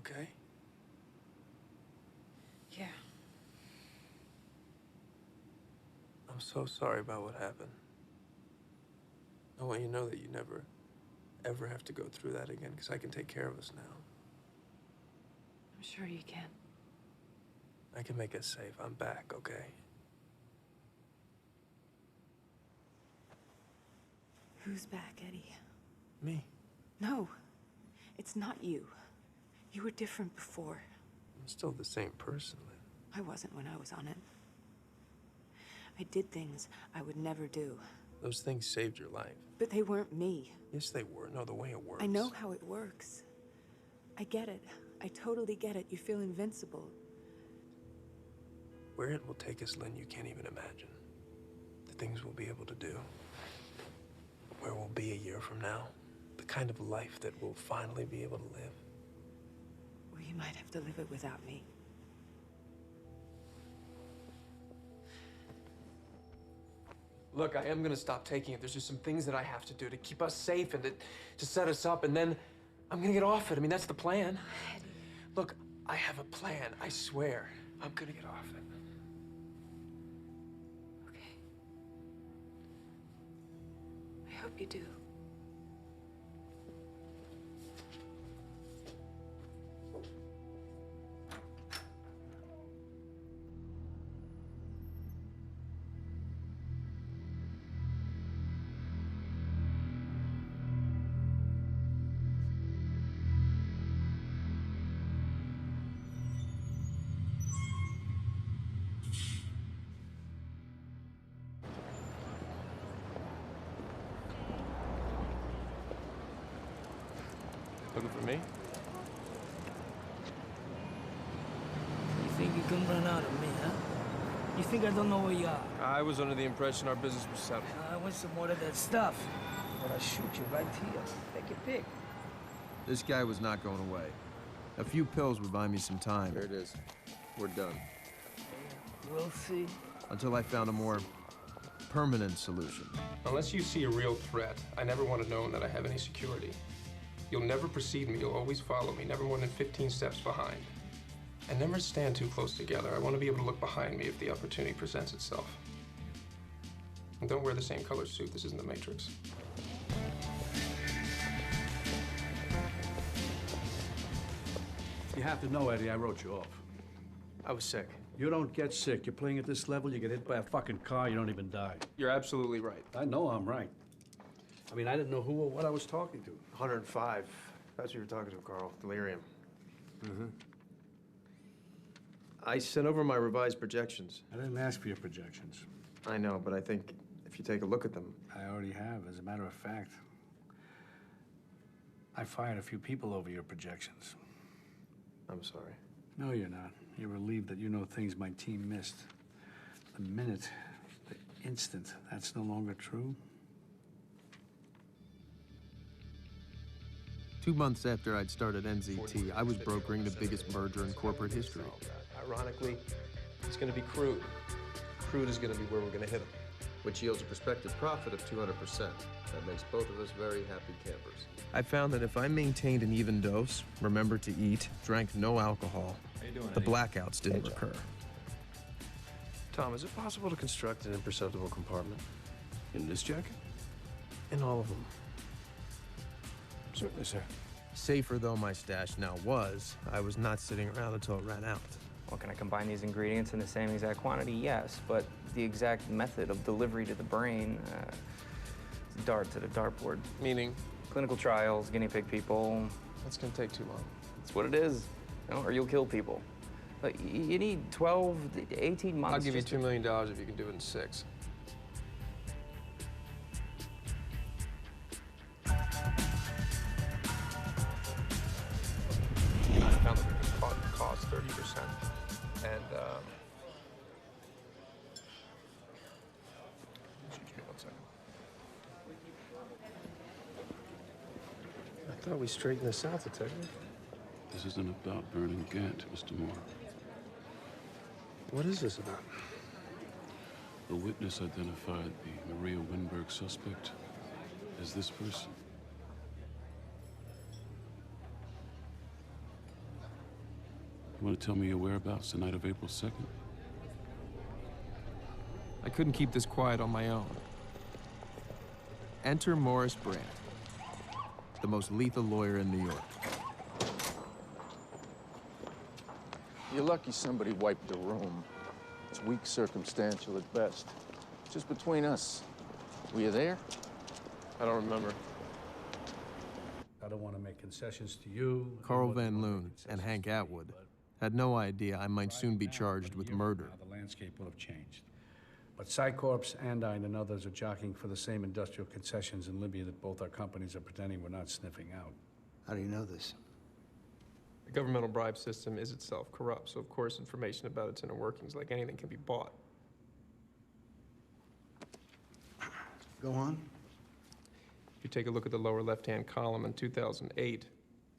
Okay? Yeah. I'm so sorry about what happened. I want you to know that you never, ever have to go through that again, because I can take care of us now. I'm sure you can. I can make us safe. I'm back, okay? Who's back, Eddie? Me. No, it's not you. You were different before. I'm still the same person, Lynn. I wasn't when I was on it. I did things I would never do. Those things saved your life. But they weren't me. Yes, they were. No, the way it works. I know how it works. I get it. I totally get it. You feel invincible. Where it will take us, Lynn, you can't even imagine. The things we'll be able to do. Where we'll be a year from now. The kind of life that we'll finally be able to live. Well, you might have to live it without me. Look, I am gonna stop taking it. There's just some things that I have to do to keep us safe and to set us up, and then I'm gonna get off it. I mean, that's the plan. Look, I have a plan, I swear. I'm gonna get off it. Okay. I hope you do. For me? You think you can run out of me, huh? You think I don't know where you are? I was under the impression our business was settled. I want some more of that stuff. But I'll shoot you right here. Take your pick. This guy was not going away. A few pills would buy me some time. There it is. We're done. We'll see. Until I found a more permanent solution. Unless you see a real threat, I never want to know that I have any security. You'll never precede me. You'll always follow me, never more than 15 steps behind. And never stand too close together. I want to be able to look behind me if the opportunity presents itself. And don't wear the same color suit. This isn't the Matrix. You have to know, Eddie, I wrote you off. I was sick. You don't get sick. You're playing at this level, you get hit by a fucking car, you don't even die. You're absolutely right. I know I'm right. I mean, I didn't know who or what I was talking to. 105. That's who you were talking to, Carl. Delirium. Mm-hmm. I sent over my revised projections. I didn't ask for your projections. I know, but I think if you take a look at them... I already have. As a matter of fact, I fired a few people over your projections. I'm sorry. No, you're not. You're relieved that you know things my team missed. The minute, the instant, that's no longer true. 2 months after I'd started NZT, I was brokering the biggest merger in corporate history. Ironically, it's going to be crude. Crude is going to be where we're going to hit them. Which yields a prospective profit of 200%. That makes both of us very happy campers. I found that if I maintained an even dose, remembered to eat, drank no alcohol, the blackouts didn't recur. Tom, is it possible to construct an imperceptible compartment? In this jacket? In all of them. Certainly, sir. Safer though my stash now was, I was not sitting around until it ran out. Well, can I combine these ingredients in the same exact quantity? Yes, but the exact method of delivery to the brain, darts at a dartboard. Meaning? Clinical trials, guinea pig people. That's going to take too long. That's what it is, you know, or you'll kill people. But you need 12 to 18 months. I'll give you $2 million if you can do it in 6. I found that we can cut cost 30%. And, excuse me 1 second. I thought we straightened this out, Detective. This isn't about burning Gant, Mr. Moore. What is this about? A witness identified the Maria Winberg suspect as this person. You want to tell me your whereabouts the night of April 2nd? I couldn't keep this quiet on my own. Enter Morris Brandt, the most lethal lawyer in New York. You're lucky somebody wiped the room. It's weak circumstantial at best. Just between us. Were you there? I don't remember. I don't want to make concessions to you. Carl Van Loon and Hank Atwood had no idea I might soon be charged with murder. The landscape will have changed. But Psycorps, Andine, and others are jockeying for the same industrial concessions in Libya that both our companies are pretending we're not sniffing out. How do you know this? The governmental bribe system is itself corrupt, so of course information about its inner workings, like anything, can be bought. Go on. If you take a look at the lower left-hand column in 2008,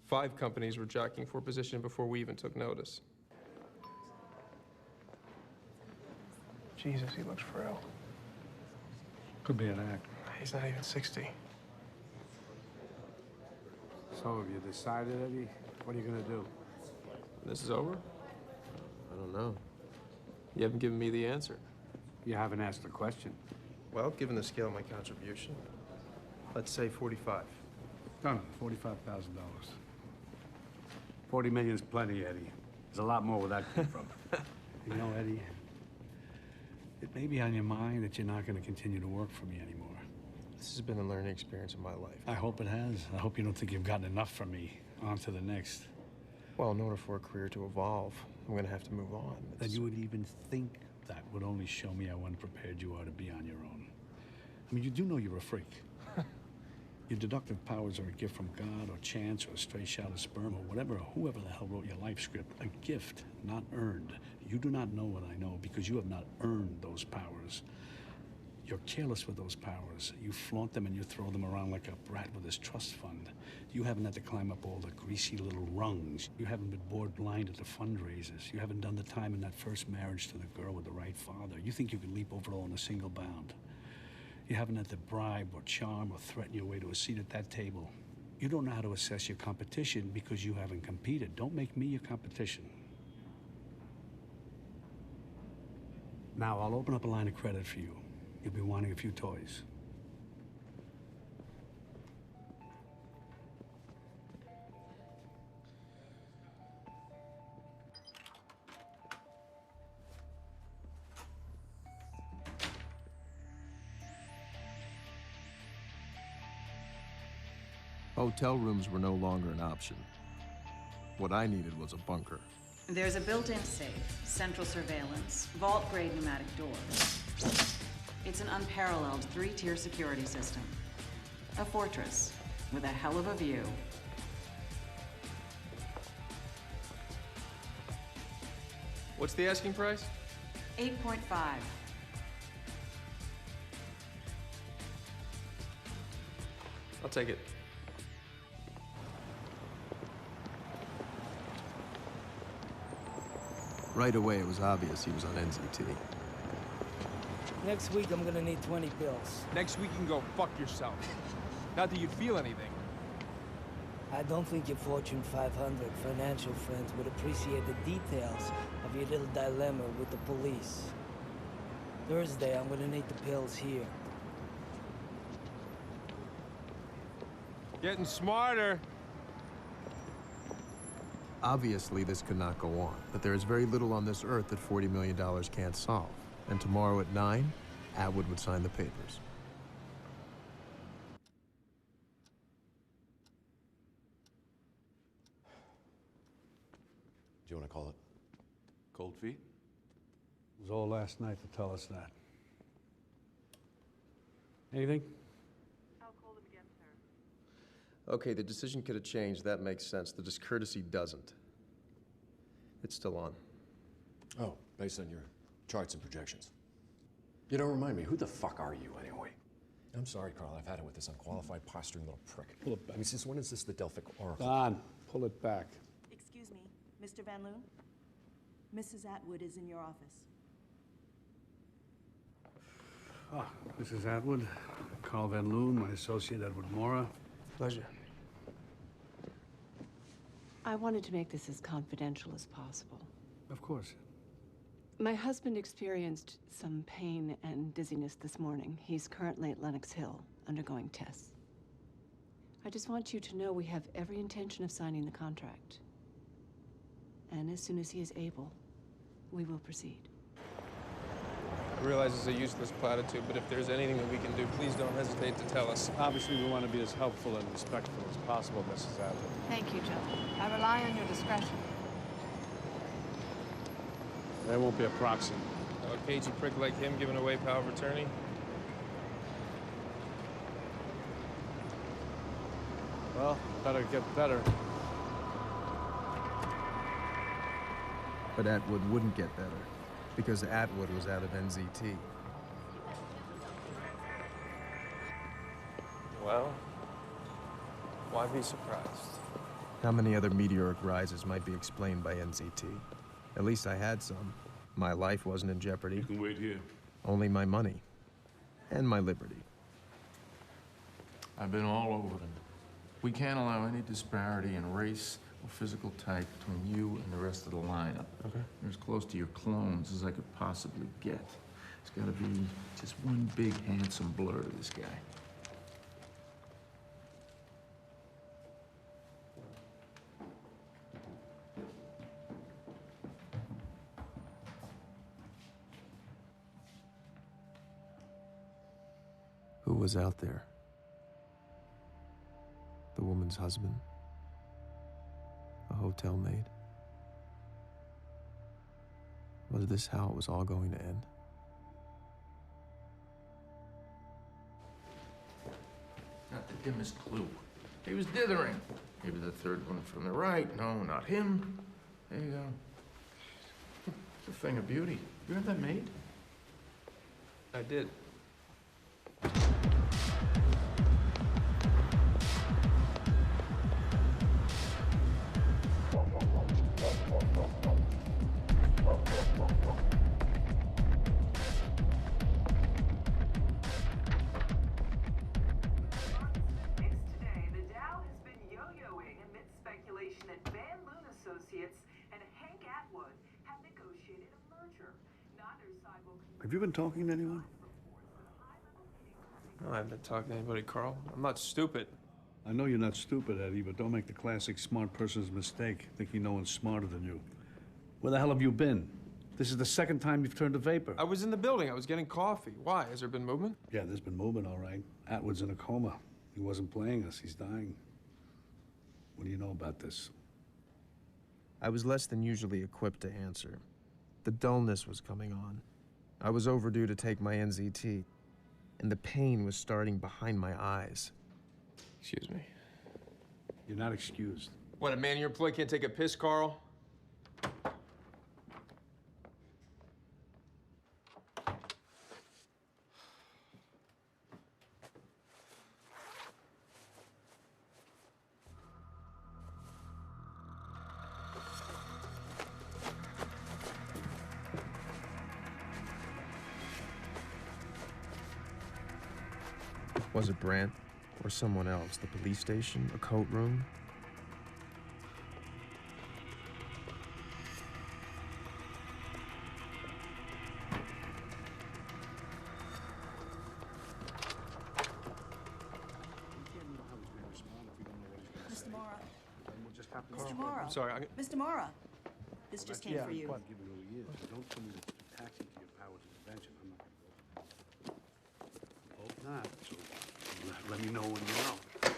5 companies were jockeying for position before we even took notice. Jesus, he looks frail. Could be an act. He's not even 60. So have you decided, Eddie? What are you gonna do? This is over? I don't know. You haven't given me the answer. You haven't asked the question. Well, given the scale of my contribution, let's say 45. Done. $45,000. 40 million's plenty, Eddie. There's a lot more where that came from. You know, Eddie, it may be on your mind that you're not going to continue to work for me anymore. This has been a learning experience of my life. I hope it has. I hope you don't think you've gotten enough from me. On to the next. Well, in order for a career to evolve, I'm going to have to move on. That you would even think that would only show me how unprepared you are to be on your own. I mean, you do know you're a freak. Your deductive powers are a gift from God or chance or a stray shot of sperm or whatever or whoever the hell wrote your life script. A gift, not earned. You do not know what I know because you have not earned those powers. You're careless with those powers. You flaunt them and you throw them around like a brat with his trust fund. You haven't had to climb up all the greasy little rungs. You haven't been bored blind at the fundraisers. You haven't done the time in that first marriage to the girl with the right father. You think you can leap over it all in a single bound. You haven't had to bribe or charm or threaten your way to a seat at that table. You don't know how to assess your competition because you haven't competed. Don't make me your competition. Now, I'll open up a line of credit for you. You'll be wanting a few toys. Hotel rooms were no longer an option. What I needed was a bunker. There's a built-in safe, central surveillance, vault-grade pneumatic doors. It's an unparalleled 3-tier security system. A fortress with a hell of a view. What's the asking price? 8.5. I'll take it. Right away, it was obvious he was on NZT. Next week, I'm gonna need 20 bills. Next week you can go fuck yourself. Not that you'd feel anything. I don't think your Fortune 500 financial friends would appreciate the details of your little dilemma with the police. Thursday, I'm gonna need the pills here. Getting smarter. Obviously, this could not go on, but there is very little on this earth that $40 million can't solve. And tomorrow at 9, Atwood would sign the papers. Do you want to call it cold feet? It was all last night to tell us that. Anything? I'll call them again, sir. Okay, the decision could have changed. That makes sense. The discourtesy doesn't. It's still on. Oh, based on your charts and projections. You don't remind me, who the fuck are you anyway? I'm sorry, Carl, I've had it with this unqualified, posturing little prick. Pull it back. I mean, since when is this the Delphic Oracle? Don, pull it back. Excuse me, Mr. Van Loon? Mrs. Atwood is in your office. Ah, Mrs. Atwood, Carl Van Loon, my associate Edward Morra. Pleasure. I wanted to make this as confidential as possible. Of course. My husband experienced some pain and dizziness this morning. He's currently at Lenox Hill, undergoing tests. I just want you to know we have every intention of signing the contract. And as soon as he is able, we will proceed. I realize it's a useless platitude, but if there's anything that we can do, please don't hesitate to tell us. Obviously, we want to be as helpful and respectful as possible, Mrs. Atwood. Thank you, Joe. I rely on your discretion. There won't be a proxy. A cagey prick like him giving away power of attorney? Well, better get better. But Atwood wouldn't get better, because Atwood was out of NZT. Well, why be surprised? How many other meteoric rises might be explained by NZT? At least I had some. My life wasn't in jeopardy. You can wait here. Only my money. And my liberty. I've been all over them. We can't allow any disparity in race or physical type between you and the rest of the lineup. Okay. You're as close to your clones as I could possibly get. It's gotta be just one big, handsome blur to this guy. Who was out there? The woman's husband? A hotel maid? Was this how it was all going to end? Not the dimmest clue. He was dithering. Maybe the third one from the right. No, not him. There you go. It's a thing of beauty. You have that made? I did. Have you been talking to anyone? No, I haven't been talking to anybody, Carl. I'm not stupid. I know you're not stupid, Eddie, but don't make the classic smart person's mistake, thinking no one's smarter than you. Where the hell have you been? This is the second time you've turned a vapor. I was in the building. I was getting coffee. Why? Has there been movement? Yeah, there's been movement, all right. Atwood's in a coma. He wasn't playing us. He's dying. What do you know about this? I was less than usually equipped to answer. The dullness was coming on. I was overdue to take my NZT, and the pain was starting behind my eyes. Excuse me. You're not excused. What, a man in your employ can't take a piss, Carl? Was it Brandt or someone else? The police station? A coat room? Mr. Morra. Carl, Mr. Morra. I'm sorry. Mr. Morra. This just came for you. I've given it a year. Don't tell me to tax it to your powers of invention. I'm not going to go. Hope not. So let me know when you know.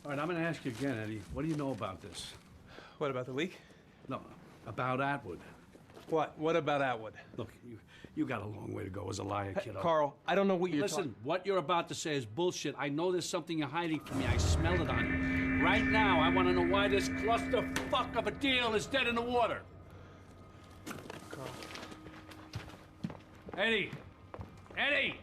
All right, I'm going to ask you again, Eddie. What do you know about this? What, about the leak? No, about Atwood. What? What about Atwood? Look, you got a long way to go as a liar, kiddo. Carl, I don't know what you're Listen, what you're about to say is bullshit. I know there's something you're hiding from me. I smell it on you. Right now, I want to know why this clusterfuck of a deal is dead in the water. Carl. Eddie! Eddie!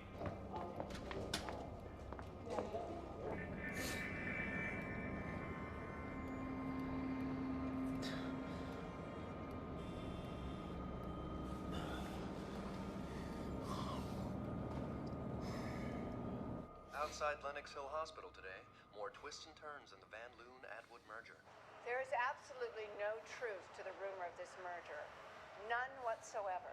Outside Lenox Hill Hospital today, more twists and turns in the Van Loon-Atwood merger. There is absolutely no truth to the rumor of this merger. None whatsoever.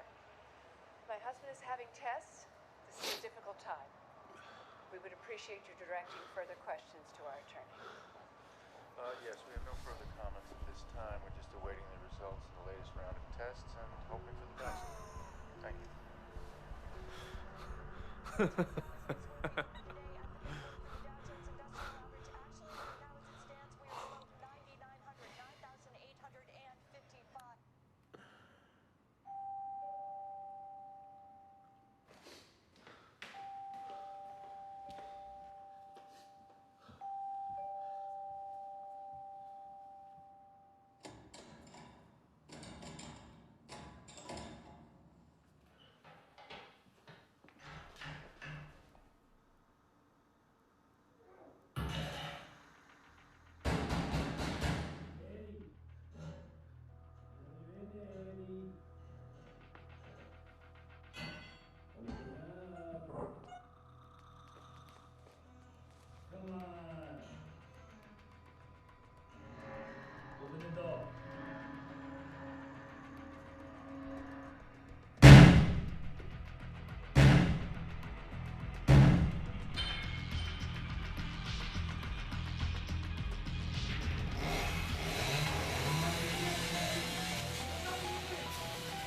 My husband is having tests. This is a difficult time. We would appreciate you directing further questions to our attorney. Yes, we have no further comments at this time. We're just awaiting the results of the latest round of tests and hoping for the best. Thank you.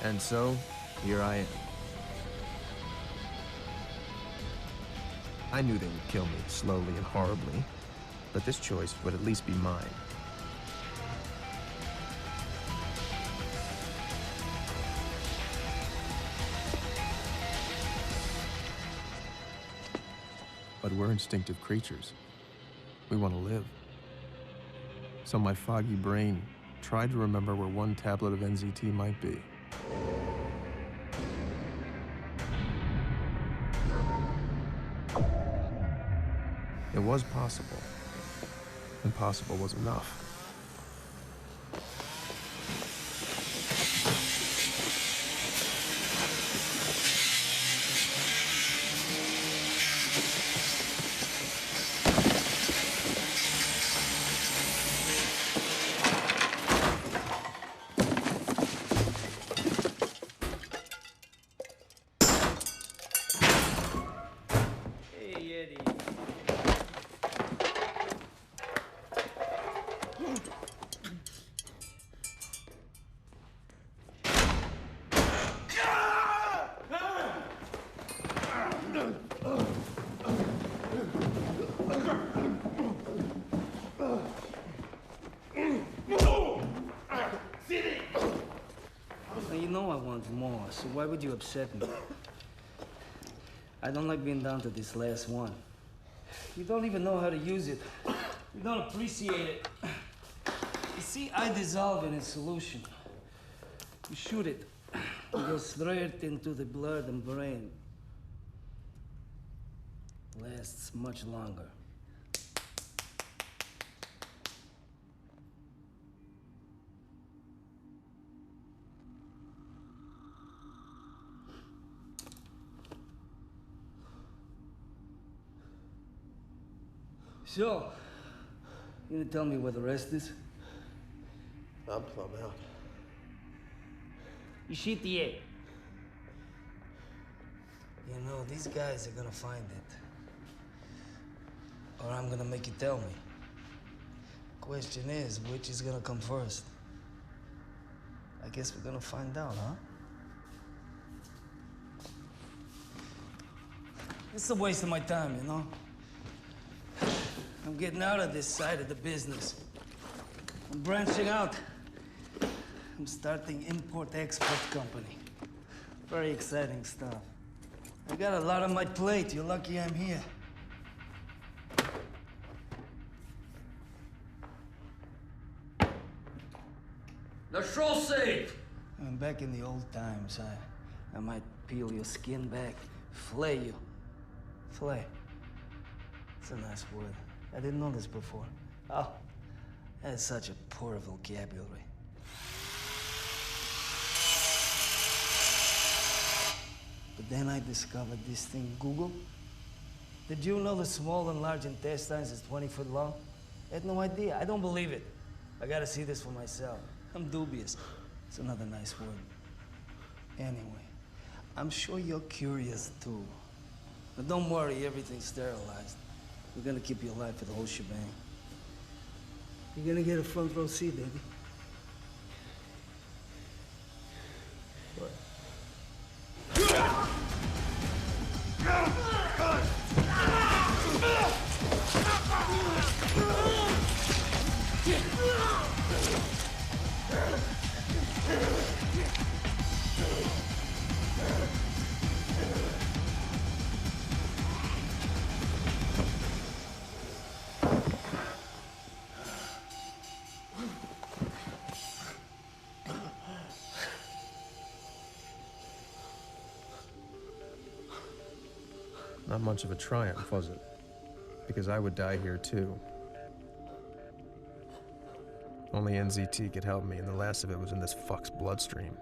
And so, here I am. I knew they would kill me slowly and horribly, but this choice would at least be mine. But we're instinctive creatures. We want to live. So my foggy brain tried to remember where one tablet of NZT might be. It was possible. Impossible was enough. Hey, Eddie. Now, you know I want more, so why would you upset me? I don't like being down to this last one. You don't even know how to use it. You don't appreciate it. You see, I dissolve it in solution. You shoot it. It goes straight into the blood and brain. Lasts much longer. So, you gonna tell me where the rest is? I'm plumb out. You shit the egg. You know, these guys are gonna find it. Or I'm gonna make you tell me. Question is, which is gonna come first? I guess we're gonna find out, huh? It's a waste of my time, you know? I'm getting out of this side of the business. I'm branching out. I'm starting import-export company. Very exciting stuff. I got a lot on my plate. You're lucky I'm here. The show safe! I'm back in the old times. I might peel your skin back, flay you. Flay. It's a nice word. I didn't know this before. Oh, that's such a poor vocabulary. But then I discovered this thing, Google. Did you know the small and large intestines is 20 foot long? I had no idea. I don't believe it. I gotta see this for myself. I'm dubious. It's another nice word. Anyway, I'm sure you're curious too. But don't worry, everything's sterilized. We're gonna keep you alive for the whole shebang. You're gonna get a front row seat, baby. What? Not much of a triumph, was it? Because I would die here too. Only NZT could help me, and the last of it was in this fuck's bloodstream.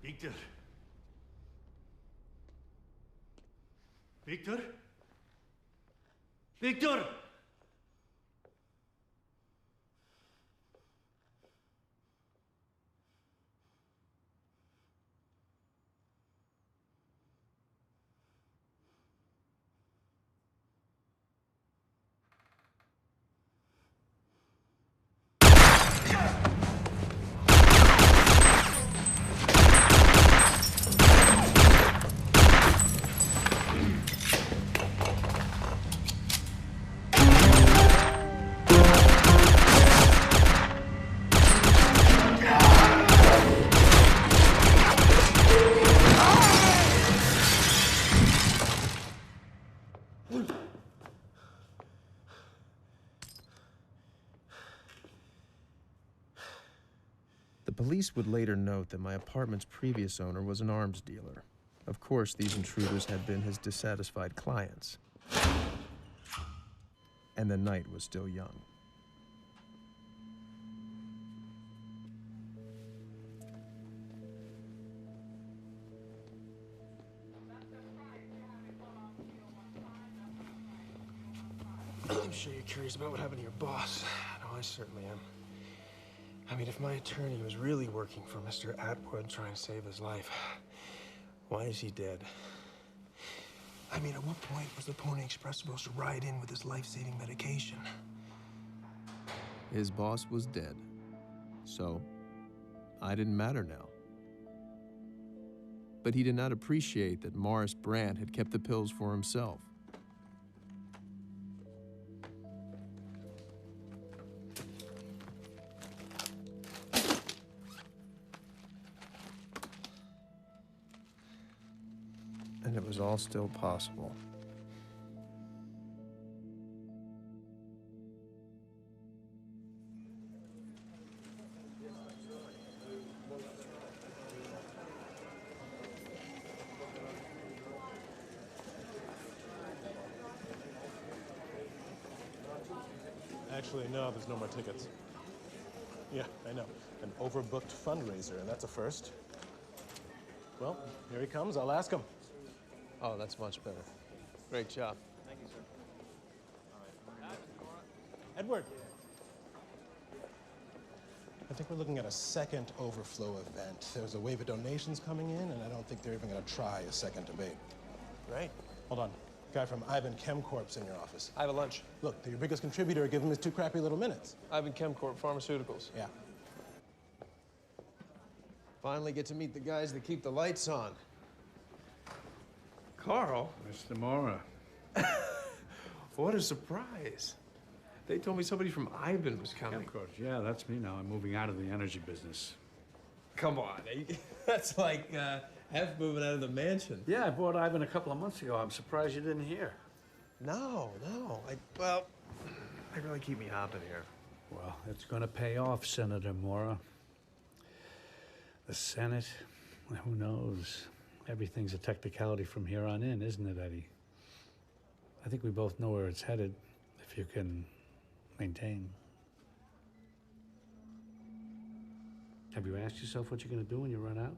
Victor? Victor? Victor! The police would later note that my apartment's previous owner was an arms dealer. Of course, these intruders had been his dissatisfied clients. And the night was still young. I'm sure you're curious about what happened to your boss. No, I certainly am. I mean, if my attorney was really working for Mr. Atwood trying to save his life, why is he dead? I mean, at what point was the Pony Express supposed to ride in with his life-saving medication? His boss was dead. So, I didn't matter now. But he did not appreciate that Morris Brandt had kept the pills for himself. And it was all still possible. Actually, no, there's no more tickets. Yeah, I know. An overbooked fundraiser, and that's a first. Well, here he comes. I'll ask him. Oh, that's much better. Great job. Thank you, sir. All right. Edward. I think we're looking at a second overflow event. There's a wave of donations coming in, and I don't think they're even going to try a second debate. Right. Hold on. Guy from Ivan Chemcorp's in your office. I have a lunch. Look, they're your biggest contributor. Give him his 2 crappy little minutes. Ivan Chemcorp, Pharmaceuticals. Yeah. Finally get to meet the guys that keep the lights on. Carl? Mr. Morra. What a surprise. They told me somebody from Ivan was coming. Of course, yeah, that's me now. I'm moving out of the energy business. Come on. That's like half moving out of the mansion. Yeah, I bought Ivan a couple of months ago. I'm surprised you didn't hear. No. They really keep me hopping here. Well, it's going to pay off, Senator Morra. The Senate, who knows? Everything's a technicality from here on in, isn't it, Eddie? I think we both know where it's headed, if you can maintain. Have you asked yourself what you're going to do when you run out?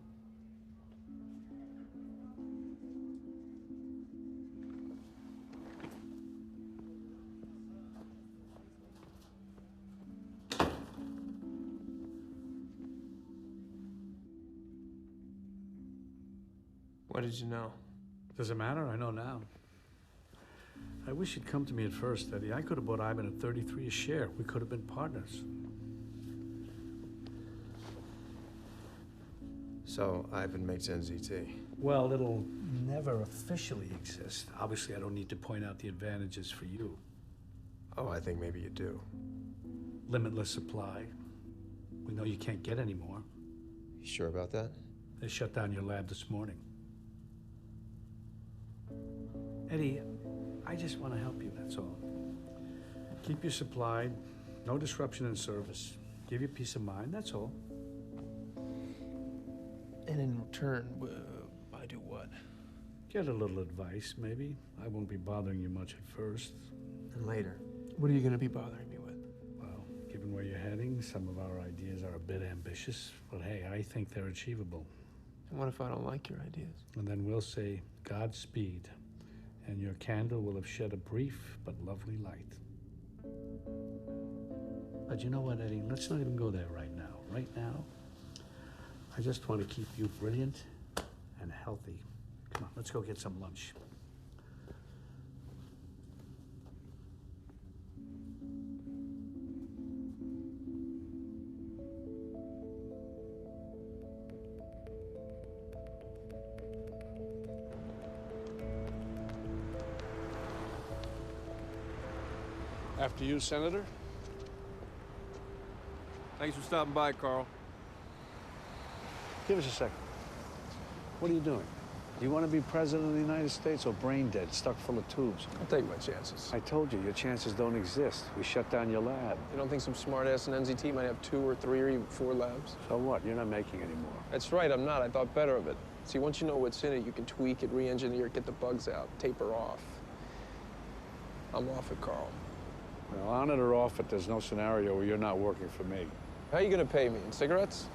What did you know? Does it matter? I know now. I wish you'd come to me at first, Eddie. I could have bought Ivan at 33 a share. We could have been partners. So, Ivan makes NZT. Well, it'll never officially exist. Obviously, I don't need to point out the advantages for you. Oh, I think maybe you do. Limitless supply. We know you can't get any more. You sure about that? They shut down your lab this morning. Eddie, I just want to help you, that's all. Keep you supplied, no disruption in service. Give you peace of mind, that's all. And in return, I do what? Get a little advice, maybe. I won't be bothering you much at first. And later, what are you going to be bothering me with? Well, given where you're heading, some of our ideas are a bit ambitious, but hey, I think they're achievable. And what if I don't like your ideas? And then we'll say, Godspeed, and your candle will have shed a brief but lovely light. But you know what, Eddie? Let's not even go there right now. Right now, I just want to keep you brilliant and healthy. Come on, let's go get some lunch. After you, Senator. Thanks for stopping by, Carl. Give us a second. What are you doing? Do you want to be president of the United States or brain dead, stuck full of tubes? I'll take my chances. I told you, your chances don't exist. We shut down your lab. You don't think some smart-ass in NZT might have 2 or 3 or even 4 labs? So what? You're not making any more. That's right, I'm not. I thought better of it. See, once you know what's in it, you can tweak it, re-engineer it, get the bugs out, taper off. I'm off it, Carl. Well, on it or off it, there's no scenario where you're not working for me. How are you gonna pay me? In cigarettes?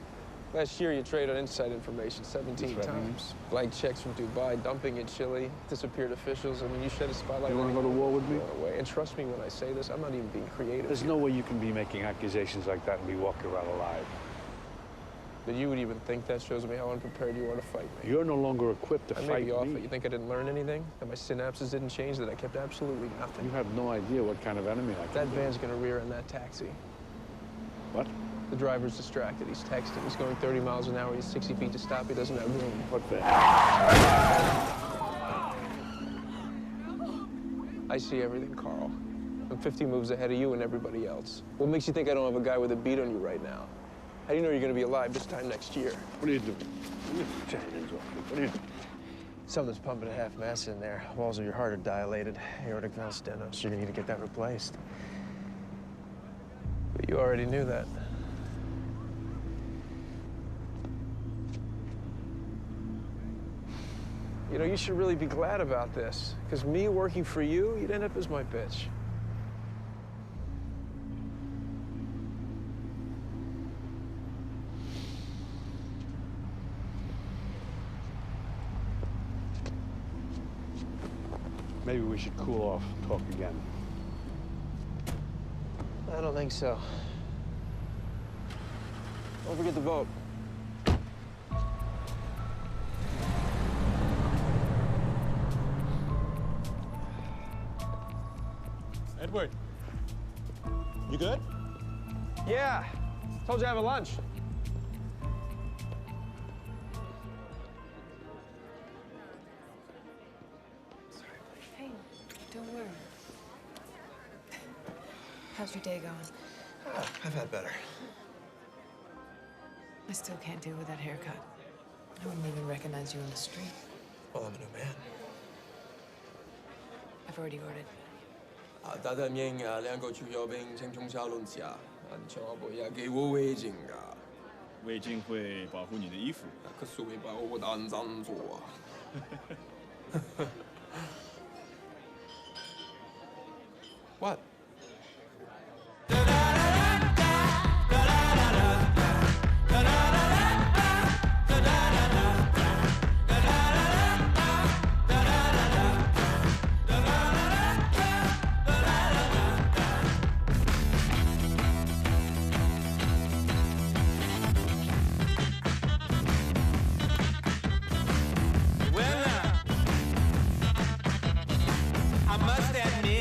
Last year, you traded inside information 17 times. Blank checks from Dubai, dumping in Chile, disappeared officials. I mean, you shed a spotlight. You want to go to war with me? Away. And trust me when I say this, I'm not even being creative. There's no way you can be making accusations like that and be walking around alive. But you would even think that shows me how unprepared you are to fight me. You're no longer equipped to I fight may be off me. it. You think I didn't learn anything? That my synapses didn't change? That I kept absolutely nothing? You have no idea what kind of enemy I can That be. van's gonna rear in that taxi. What? The driver's distracted. He's texting. He's going 30 miles an hour. He's 60 feet to stop. He doesn't have room. What van? I see everything, Carl. I'm 50 moves ahead of you and everybody else. What makes you think I don't have a guy with a beat on you right now? How do you know you're gonna be alive this time next year? What are you doing? What are you doing? Something's pumping at half mast in there. Walls of your heart are dilated. Aortic valve stenos. You're gonna need to get that replaced. But you already knew that. You know, you should really be glad about this. Because me working for you, you'd end up as my bitch. Maybe we should cool off, talk again. I don't think so. Don't forget to vote. Edward, you good? Yeah. Told you I have a lunch. Hey, don't worry. How's your day going? I've had better. I still can't deal with that haircut. I wouldn't even recognize you on the street. Well, I'm a new man. I've already ordered. 大阵营2个主要兵请中下轮下，请我不要给我围巾啊！围巾会保护你的衣服。可是会把我当脏做啊！What? I must admit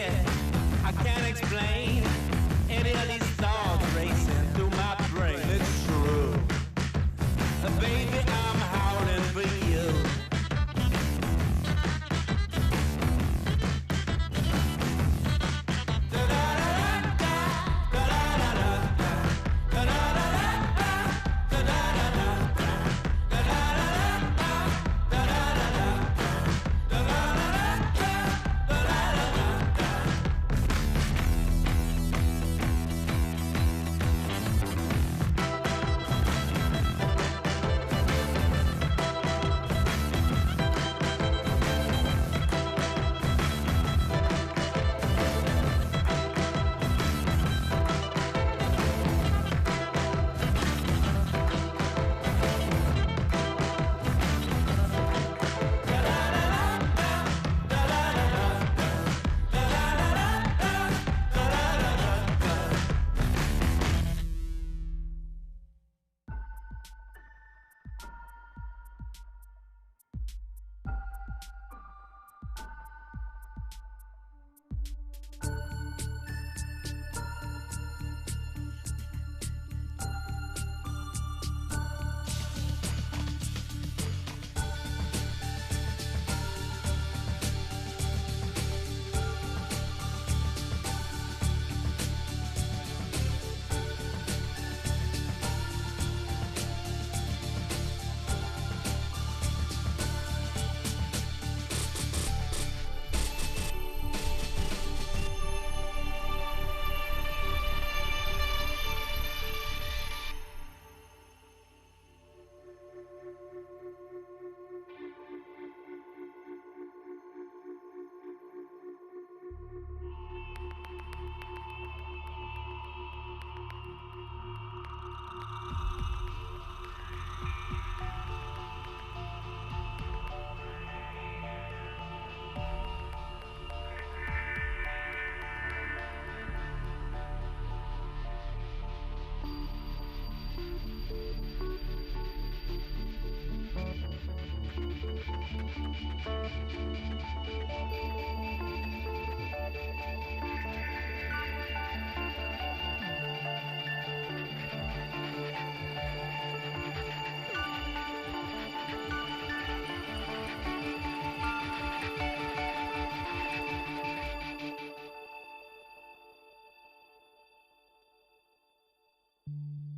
you.